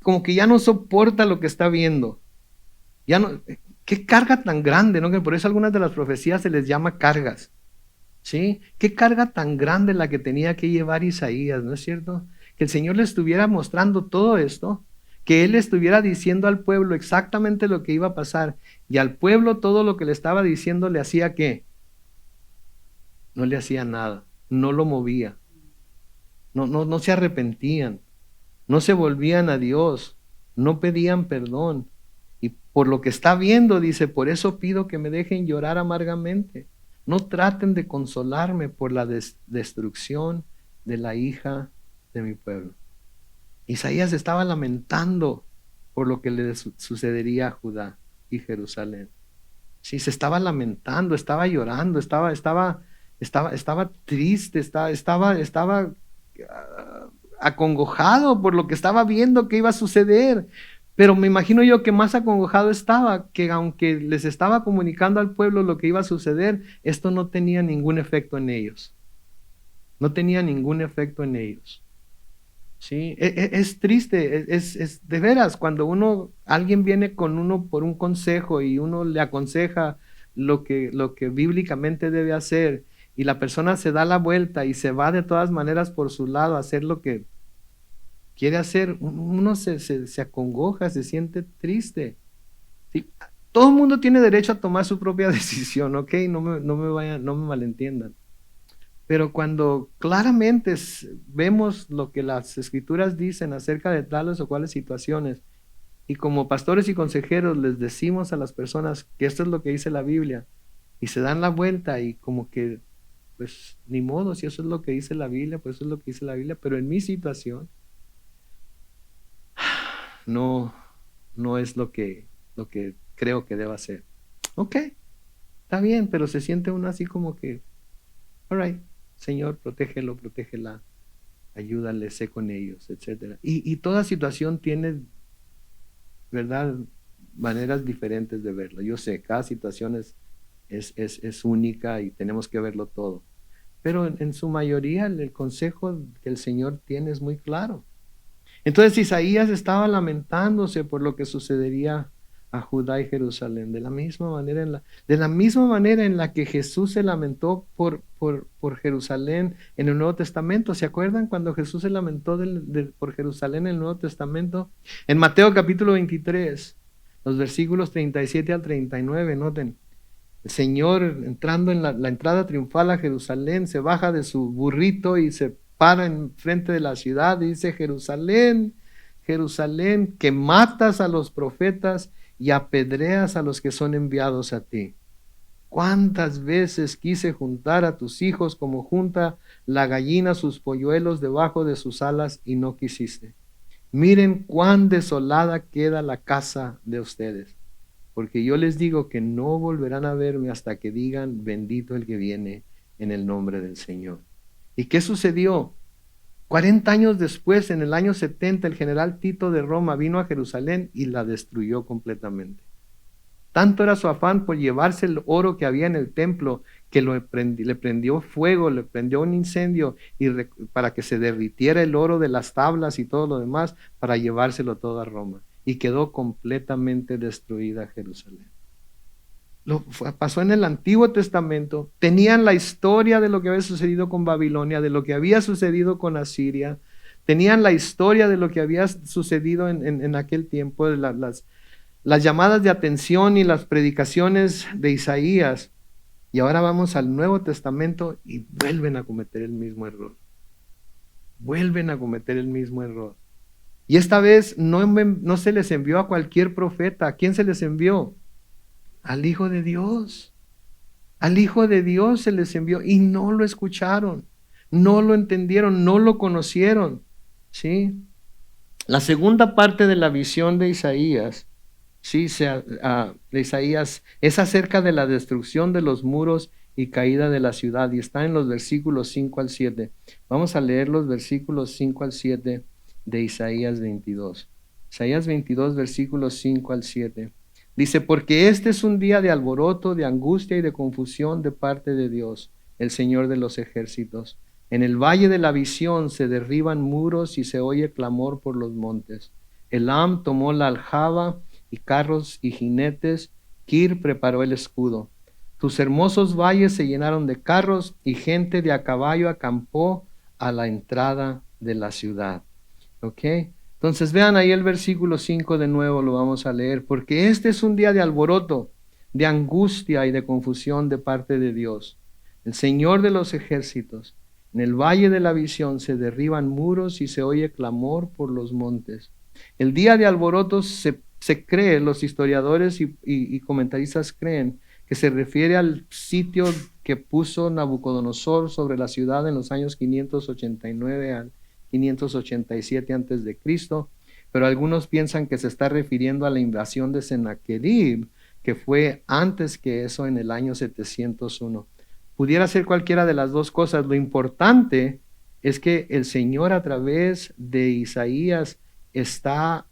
como que ya no soporta lo que está viendo. Ya no, qué carga tan grande, ¿no? Que por eso algunas de las profecías se les llama cargas. ¿Sí? Qué carga tan grande la que tenía que llevar Isaías, ¿no es cierto? Que el Señor le estuviera mostrando todo esto, que Él estuviera diciendo al pueblo exactamente lo que iba a pasar, y al pueblo todo lo que le estaba diciendo le hacía ¿qué? No le hacía nada, no lo movía. No se arrepentían, no se volvían a Dios, no pedían perdón. Y por lo que está viendo, dice, por eso pido que me dejen llorar amargamente. No traten de consolarme por la destrucción de la hija de mi pueblo. Isaías estaba lamentando por lo que le sucedería a Judá y Jerusalén. Sí, se estaba lamentando, estaba llorando, estaba triste, estaba acongojado por lo que estaba viendo que iba a suceder. Pero me imagino yo que más acongojado estaba, que aunque les estaba comunicando al pueblo lo que iba a suceder, esto no tenía ningún efecto en ellos. No tenía ningún efecto en ellos. Sí, es triste, es de veras, cuando alguien viene con uno por un consejo y uno le aconseja lo que bíblicamente debe hacer y la persona se da la vuelta y se va de todas maneras por su lado a hacer lo que quiere hacer, uno se acongoja, se siente triste. Sí, todo el mundo tiene derecho a tomar su propia decisión, ¿ok? No me malentiendan. Pero cuando claramente vemos lo que las escrituras dicen acerca de tales o cuales situaciones, y como pastores y consejeros les decimos a las personas que esto es lo que dice la Biblia, y se dan la vuelta y como que, pues ni modo, si eso es lo que dice la Biblia, pues eso es lo que dice la Biblia, pero en mi situación no, no es lo que creo que deba ser. Ok, está bien, pero se siente uno así como que, all right, Señor, protégelo, protégela, ayúdale, sé con ellos, etcétera. Y toda situación tiene, ¿verdad?, maneras diferentes de verlo. Yo sé, cada situación es única y tenemos que verlo todo. Pero en su mayoría el consejo que el Señor tiene es muy claro. Entonces Isaías estaba lamentándose por lo que sucedería a Judá y Jerusalén, de la misma manera en la que Jesús se lamentó por Jerusalén en el Nuevo Testamento. ¿Se acuerdan cuando Jesús se lamentó por Jerusalén en el Nuevo Testamento? En Mateo capítulo 23, los versículos 37 al 39, noten. El Señor, entrando en la entrada triunfal a Jerusalén, se baja de su burrito y se para en frente de la ciudad y dice: Jerusalén, Jerusalén, que matas a los profetas y apedreas a los que son enviados a ti. ¿Cuántas veces quise juntar a tus hijos como junta la gallina sus polluelos debajo de sus alas y no quisiste? Miren cuán desolada queda la casa de ustedes. Porque yo les digo que no volverán a verme hasta que digan: bendito el que viene en el nombre del Señor. ¿Y qué sucedió? 40 años después, en el año 70, el general Tito de Roma vino a Jerusalén y la destruyó completamente. Tanto era su afán por llevarse el oro que había en el templo, que le prendió fuego, le prendió un incendio para que se derritiera el oro de las tablas y todo lo demás, para llevárselo todo a Roma. Y quedó completamente destruida Jerusalén. Pasó en el Antiguo Testamento. Tenían la historia de lo que había sucedido con Babilonia, de lo que había sucedido con Asiria. Tenían la historia de lo que había sucedido en aquel tiempo, de las llamadas de atención y las predicaciones de Isaías. Y ahora vamos al Nuevo Testamento y vuelven a cometer el mismo error. Vuelven a cometer el mismo error. Y esta vez no se les envió a cualquier profeta. ¿A quién se les envió? Al Hijo de Dios. Al Hijo de Dios se les envió y no lo escucharon, no lo entendieron, no lo conocieron. ¿Sí? La segunda parte de la visión de Isaías, sí, de Isaías, es acerca de la destrucción de los muros y caída de la ciudad, y está en los versículos 5 al 7. Vamos a leer los versículos 5 al 7 de Isaías 22. Isaías 22, versículos 5 al 7. Dice: porque este es un día de alboroto, de angustia y de confusión de parte de Dios, el Señor de los ejércitos. En el valle de la visión se derriban muros y se oye clamor por los montes. Elam tomó la aljaba y carros y jinetes. Kir preparó el escudo. Tus hermosos valles se llenaron de carros y gente de a caballo acampó a la entrada de la ciudad. ¿Ok? Entonces vean ahí el versículo 5 de nuevo, lo vamos a leer. Porque este es un día de alboroto, de angustia y de confusión de parte de Dios, el Señor de los ejércitos. En el valle de la visión se derriban muros y se oye clamor por los montes. El día de alboroto se cree, los historiadores y comentaristas creen que se refiere al sitio que puso Nabucodonosor sobre la ciudad en los años 589 al 587 antes de Cristo, pero algunos piensan que se está refiriendo a la invasión de Sennacherib, que fue antes que eso, en el año 701. Pudiera ser cualquiera de las dos cosas. Lo importante es que el Señor, a través de Isaías, está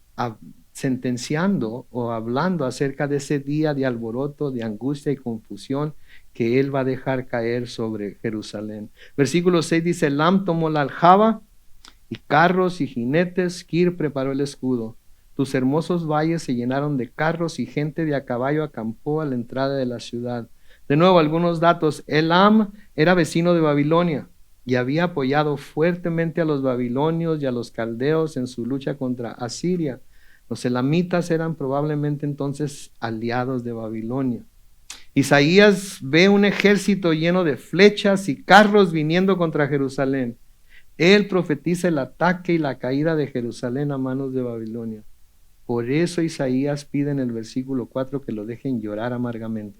sentenciando o hablando acerca de ese día de alboroto, de angustia y confusión que Él va a dejar caer sobre Jerusalén. Versículo 6 dice: Elam tomó la aljaba y carros y jinetes. Kir preparó el escudo. Tus hermosos valles se llenaron de carros y gente de a caballo acampó a la entrada de la ciudad. De nuevo, algunos datos. Elam era vecino de Babilonia y había apoyado fuertemente a los babilonios y a los caldeos en su lucha contra Asiria. Los elamitas eran probablemente entonces aliados de Babilonia. Isaías ve un ejército lleno de flechas y carros viniendo contra Jerusalén. Él profetiza el ataque y la caída de Jerusalén a manos de Babilonia. Por eso Isaías pide en el versículo 4 que lo dejen llorar amargamente,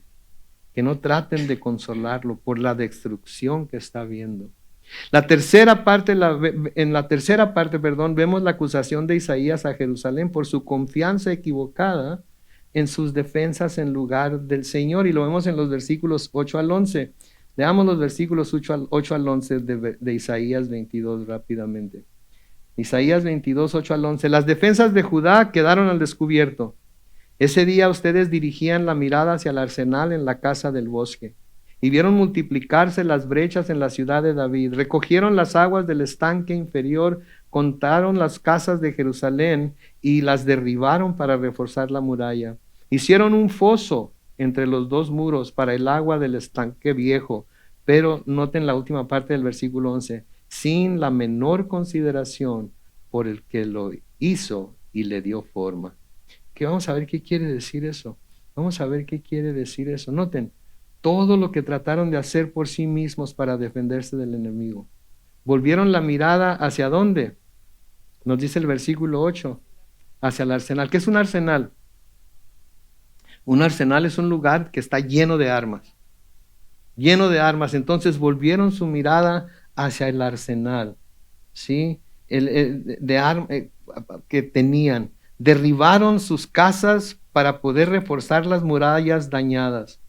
que no traten de consolarlo por la destrucción que está viendo. En la tercera parte, vemos la acusación de Isaías a Jerusalén por su confianza equivocada en sus defensas en lugar del Señor, y lo vemos en los versículos 8 al 11. Leamos los versículos 8 al 11 de Isaías 22 rápidamente. Isaías 22, 8 al 11. Las defensas de Judá quedaron al descubierto. Ese día ustedes dirigían la mirada hacia el arsenal en la casa del bosque y vieron multiplicarse las brechas en la ciudad de David. Recogieron las aguas del estanque inferior, contaron las casas de Jerusalén y las derribaron para reforzar la muralla. Hicieron un foso entre los dos muros para el agua del estanque viejo, pero noten la última parte del versículo 11, sin la menor consideración por el que lo hizo y le dio forma. Que vamos a ver qué quiere decir eso. Vamos a ver qué quiere decir eso. Noten, todo lo que trataron de hacer por sí mismos para defenderse del enemigo. Volvieron la mirada hacia dónde. Nos dice el versículo 8, hacia el arsenal. ¿Qué es un arsenal? Un arsenal es un lugar que está lleno de armas. Lleno de armas. Entonces volvieron su mirada hacia el arsenal, ¿sí? Que tenían. Derribaron sus casas para poder reforzar las murallas dañadas.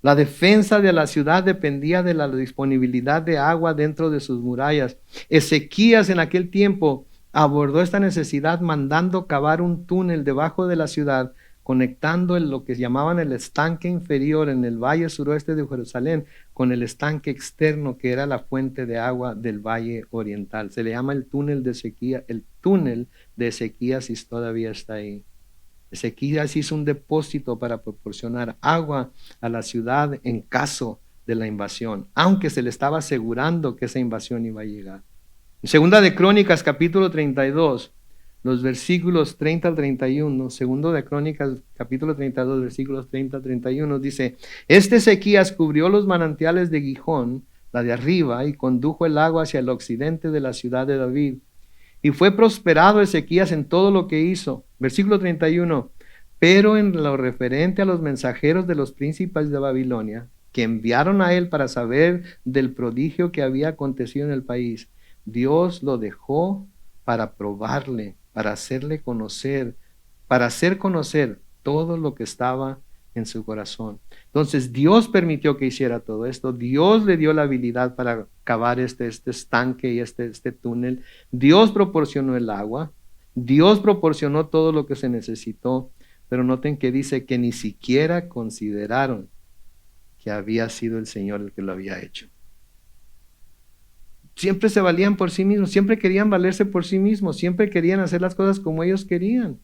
La defensa de la ciudad dependía de la disponibilidad de agua dentro de sus murallas. Ezequías en aquel tiempo abordó esta necesidad mandando cavar un túnel debajo de la ciudad, conectando lo que llamaban el estanque inferior en el valle suroeste de Jerusalén con el estanque externo que era la fuente de agua del valle oriental. Se le llama el túnel de Ezequías. El túnel de Ezequías todavía está ahí. Ezequías hizo un depósito para proporcionar agua a la ciudad en caso de la invasión, aunque se le estaba asegurando que esa invasión iba a llegar. En Segunda de Crónicas, capítulo 32, los versículos 30 al 31, Segundo de Crónicas, capítulo 32, versículos 30 al 31, dice, Ezequías cubrió los manantiales de Gijón, la de arriba, y condujo el agua hacia el occidente de la ciudad de David. Y fue prosperado Ezequías en todo lo que hizo. Versículo 31. Pero en lo referente a los mensajeros de los príncipes de Babilonia, que enviaron a él para saber del prodigio que había acontecido en el país, Dios lo dejó para probarle, para hacerle conocer, para hacer conocer todo lo que estaba en su corazón. Entonces Dios permitió que hiciera todo esto. Dios le dio la habilidad para cavar este estanque y este túnel. Dios proporcionó el agua. Dios proporcionó todo lo que se necesitó. Pero noten que dice que ni siquiera consideraron que había sido el Señor el que lo había hecho. Siempre se valían por sí mismos, siempre querían valerse por sí mismos, siempre querían hacer las cosas como ellos querían.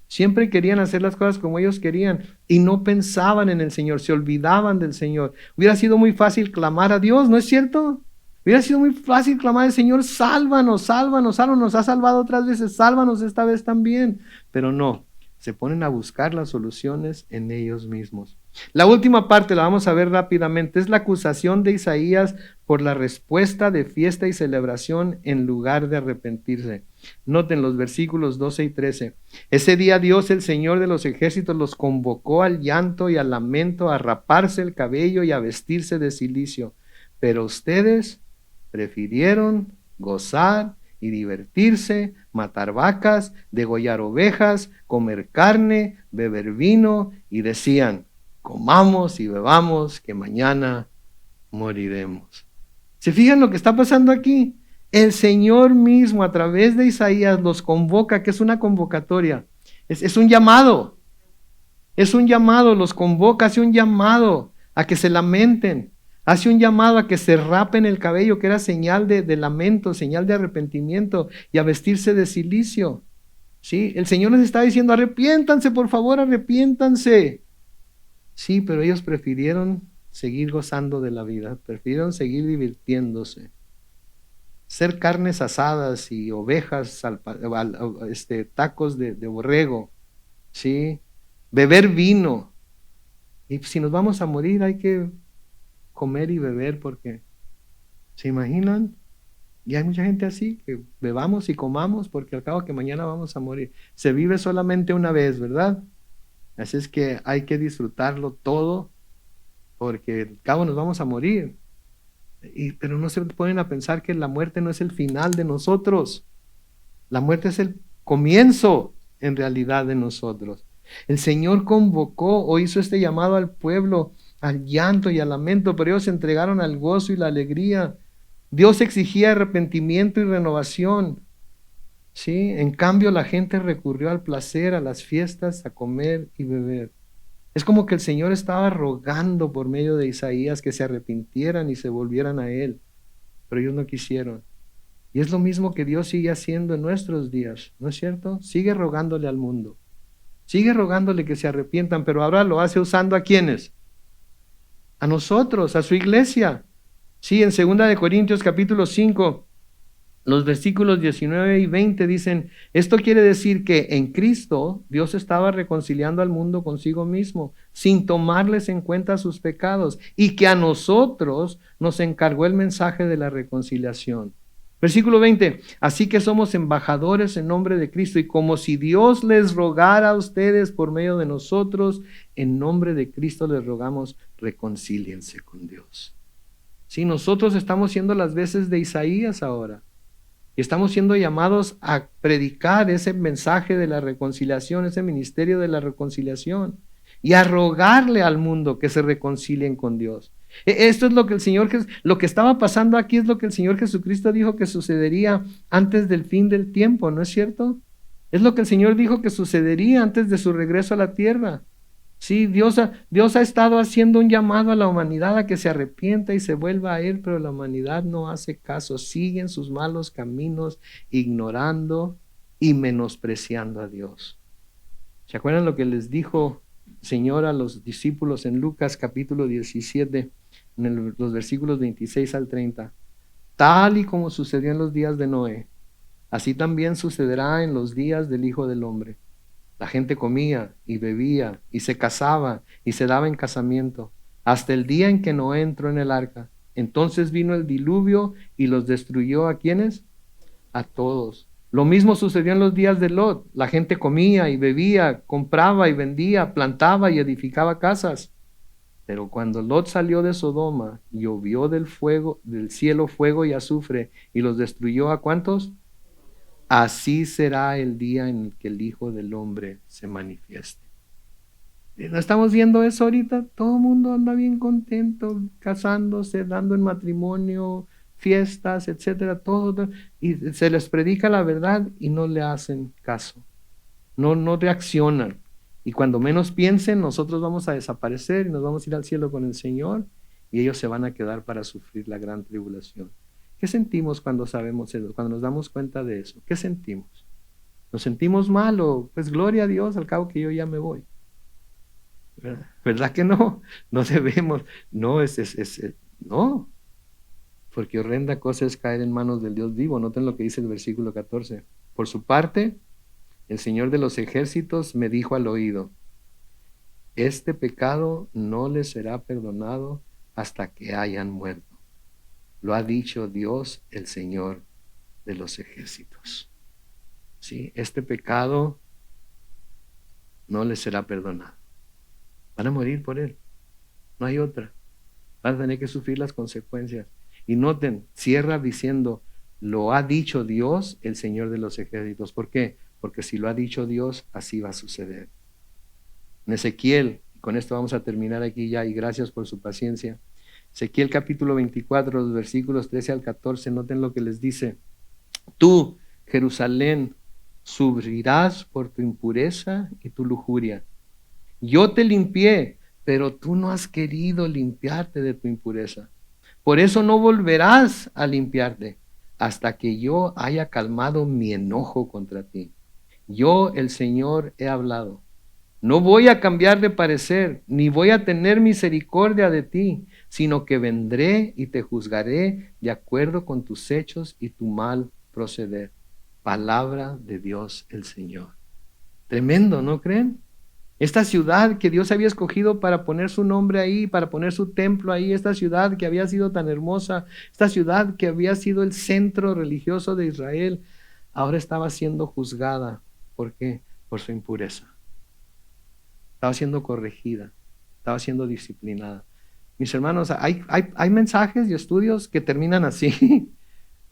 Siempre querían hacer las cosas como ellos querían y no pensaban en el Señor, se olvidaban del Señor. Hubiera sido muy fácil clamar a Dios, ¿no es cierto? Hubiera sido muy fácil clamar al Señor, sálvanos, sálvanos, sálvanos, nos ha salvado otras veces, sálvanos esta vez también. Pero no, se ponen a buscar las soluciones en ellos mismos. La última parte la vamos a ver rápidamente, es la acusación de Isaías por la respuesta de fiesta y celebración en lugar de arrepentirse. Noten los versículos 12 y 13. Ese día Dios, el Señor de los ejércitos, los convocó al llanto y al lamento, a raparse el cabello y a vestirse de cilicio. Pero ustedes prefirieron gozar y divertirse, matar vacas, degollar ovejas, comer carne, beber vino, y decían, comamos y bebamos, que mañana moriremos. ¿Se fijan lo que está pasando aquí? El Señor mismo a través de Isaías los convoca, que es una convocatoria, es un llamado, los convoca, hace un llamado a que se lamenten, Hace un llamado a que se rapen el cabello, que era señal de lamento, señal de arrepentimiento, y a vestirse de cilicio. ¿Sí? El Señor les está diciendo, arrepiéntanse, por favor, arrepiéntanse. Sí, pero ellos prefirieron seguir gozando de la vida, prefirieron seguir divirtiéndose. Ser carnes asadas y ovejas, tacos de borrego, ¿sí? Beber vino. Y si nos vamos a morir hay que comer y beber porque, ¿se imaginan? Y hay mucha gente así, que bebamos y comamos porque al cabo que mañana vamos a morir. Se vive solamente una vez, ¿verdad? Así es que hay que disfrutarlo todo porque al cabo nos vamos a morir. Pero no se ponen a pensar que la muerte no es el final de nosotros. La muerte es el comienzo en realidad de nosotros. El Señor convocó o hizo este llamado al pueblo, al llanto y al lamento, pero ellos se entregaron al gozo y la alegría. Dios exigía arrepentimiento y renovación. ¿Sí? En cambio, la gente recurrió al placer, a las fiestas, a comer y beber. Es como que el Señor estaba rogando por medio de Isaías que se arrepintieran y se volvieran a Él, pero ellos no quisieron. Y es lo mismo que Dios sigue haciendo en nuestros días, ¿no es cierto? Sigue rogándole al mundo, sigue rogándole que se arrepientan, pero ahora lo hace usando ¿a quiénes? A nosotros, a su iglesia. Sí, en 2 Corintios capítulo 5, los versículos 19 y 20 dicen, esto quiere decir que en Cristo Dios estaba reconciliando al mundo consigo mismo, sin tomarles en cuenta sus pecados, y que a nosotros nos encargó el mensaje de la reconciliación. Versículo 20, así que somos embajadores en nombre de Cristo, y como si Dios les rogara a ustedes por medio de nosotros, en nombre de Cristo les rogamos, reconcíliense con Dios. Sí, nosotros estamos siendo las veces de Isaías ahora. Y estamos siendo llamados a predicar ese mensaje de la reconciliación, ese ministerio de la reconciliación, y a rogarle al mundo que se reconcilien con Dios. Esto es lo que lo que estaba pasando aquí es lo que el Señor Jesucristo dijo que sucedería antes del fin del tiempo, ¿no es cierto? Es lo que el Señor dijo que sucedería antes de su regreso a la tierra. Sí, Dios ha estado haciendo un llamado a la humanidad a que se arrepienta y se vuelva a Él, pero la humanidad no hace caso, sigue en sus malos caminos, ignorando y menospreciando a Dios. ¿Se acuerdan lo que les dijo el Señor a los discípulos en Lucas capítulo 17, en los versículos 26 al 30? Tal y como sucedió en los días de Noé, así también sucederá en los días del Hijo del Hombre. La gente comía y bebía y se casaba y se daba en casamiento hasta el día en que Noé entró en el arca. Entonces vino el diluvio y los destruyó. ¿A quiénes? A todos. Lo mismo sucedió en los días de Lot. La gente comía y bebía, compraba y vendía, plantaba y edificaba casas. Pero cuando Lot salió de Sodoma, llovió del cielo fuego y azufre y los destruyó. ¿A cuántos? Así será el día en el que el Hijo del Hombre se manifieste. ¿No estamos viendo eso ahorita? Todo el mundo anda bien contento, casándose, dando en matrimonio, fiestas, etcétera, todo. Y se les predica la verdad y no le hacen caso. No reaccionan. Y cuando menos piensen, nosotros vamos a desaparecer y nos vamos a ir al cielo con el Señor y ellos se van a quedar para sufrir la gran tribulación. ¿Qué sentimos cuando sabemos eso, cuando nos damos cuenta de eso? ¿Qué sentimos? ¿Nos sentimos mal o pues gloria a Dios, al cabo que yo ya me voy? ¿Verdad que no? No debemos, no, no, porque horrenda cosa es caer en manos del Dios vivo. Noten lo que dice el versículo 14. Por su parte, el Señor de los ejércitos me dijo al oído, este pecado no les será perdonado hasta que hayan muerto. Lo ha dicho Dios, el Señor de los ejércitos. Sí, este pecado no les será perdonado. Van a morir por él. No hay otra. Van a tener que sufrir las consecuencias. Y noten, cierra diciendo, lo ha dicho Dios, el Señor de los ejércitos. ¿Por qué? Porque si lo ha dicho Dios, así va a suceder. En Ezequiel, con esto vamos a terminar aquí ya, y gracias por su paciencia. Ezequiel capítulo 24, los versículos 13 al 14, noten lo que les dice. Tú, Jerusalén, sufrirás por tu impureza y tu lujuria. Yo te limpié, pero tú no has querido limpiarte de tu impureza. Por eso no volverás a limpiarte hasta que yo haya calmado mi enojo contra ti. Yo, el Señor, he hablado. No voy a cambiar de parecer, ni voy a tener misericordia de ti, sino que vendré y te juzgaré de acuerdo con tus hechos y tu mal proceder. Palabra de Dios el Señor. Tremendo, ¿no creen? Esta ciudad que Dios había escogido para poner su nombre ahí, para poner su templo ahí, esta ciudad que había sido tan hermosa, esta ciudad que había sido el centro religioso de Israel, ahora estaba siendo juzgada. ¿Por qué? Por su impureza. Estaba siendo corregida, estaba siendo disciplinada. Mis hermanos, hay mensajes y estudios que terminan así,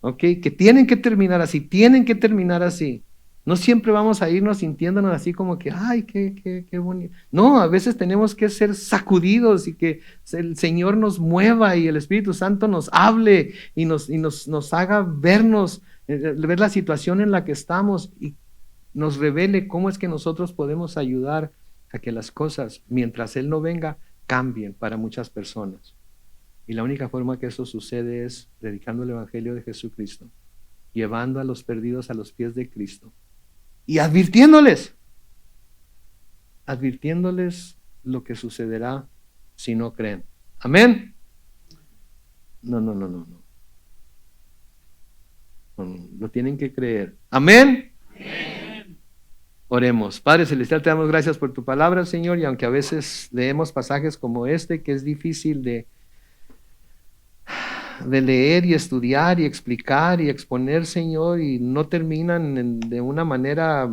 ¿ok? Que tienen que terminar así, tienen que terminar así. No siempre vamos a irnos sintiéndonos así como que, ay, qué bonito. No, a veces tenemos que ser sacudidos y que el Señor nos mueva y el Espíritu Santo nos hable y nos haga vernos, ver la situación en la que estamos y nos revele cómo es que nosotros podemos ayudar a que las cosas, mientras Él no venga, cambien para muchas personas. Y la única forma que eso sucede es predicando el Evangelio de Jesucristo, llevando a los perdidos a los pies de Cristo y advirtiéndoles lo que sucederá si no creen. Amén. No. Lo tienen que creer. Amén. Oremos. Padre Celestial, te damos gracias por tu palabra, Señor, y aunque a veces leemos pasajes como este, que es difícil de leer y estudiar y explicar y exponer, Señor, y no terminan de una manera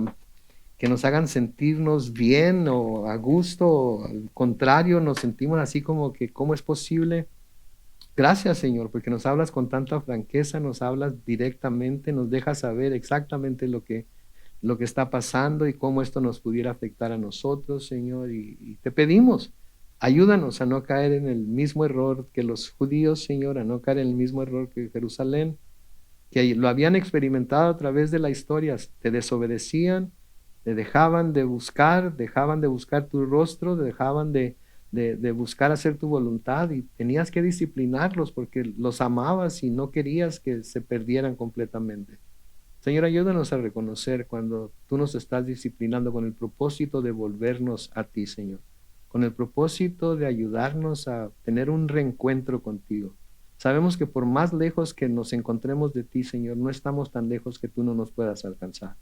que nos hagan sentirnos bien o a gusto, o al contrario, nos sentimos así como que, ¿cómo es posible? Gracias, Señor, porque nos hablas con tanta franqueza, nos hablas directamente, nos dejas saber exactamente lo que está pasando y cómo esto nos pudiera afectar a nosotros, Señor. Y te pedimos, ayúdanos a no caer en el mismo error que los judíos, Señor, a no caer en el mismo error que Jerusalén, que lo habían experimentado a través de la historia. Te desobedecían, te dejaban de buscar tu rostro, dejaban de buscar hacer tu voluntad y tenías que disciplinarlos porque los amabas y no querías que se perdieran completamente. Señor, ayúdanos a reconocer cuando tú nos estás disciplinando con el propósito de volvernos a ti, Señor, con el propósito de ayudarnos a tener un reencuentro contigo. Sabemos que por más lejos que nos encontremos de ti, Señor, no estamos tan lejos que tú no nos puedas alcanzar.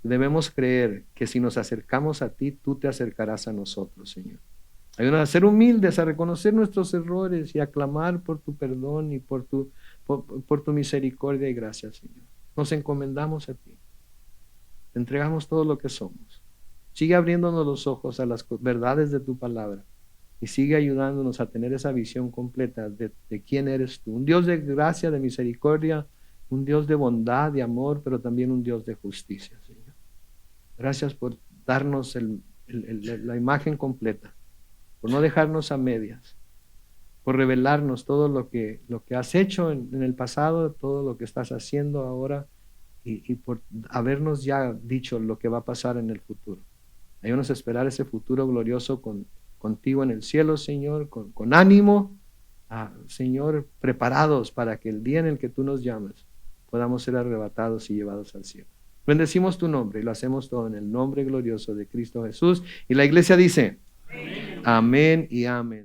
Debemos creer que si nos acercamos a ti, tú te acercarás a nosotros, Señor. Ayúdanos a ser humildes, a reconocer nuestros errores y a clamar por tu perdón y por tu misericordia y gracia, Señor. Nos encomendamos a ti. Te entregamos todo lo que somos. Sigue abriéndonos los ojos a las verdades de tu palabra y sigue ayudándonos a tener esa visión completa de quién eres tú. Un Dios de gracia, de misericordia, un Dios de bondad, de amor, pero también un Dios de justicia, Señor. Gracias por darnos la imagen completa, por no dejarnos a medias, por revelarnos todo lo que has hecho en el pasado, todo lo que estás haciendo ahora y por habernos ya dicho lo que va a pasar en el futuro. Ayúdanos a esperar ese futuro glorioso contigo en el cielo, Señor, con ánimo, Señor, preparados para que el día en el que tú nos llamas podamos ser arrebatados y llevados al cielo. Bendecimos tu nombre y lo hacemos todo en el nombre glorioso de Cristo Jesús. Y la iglesia dice, amén y amén.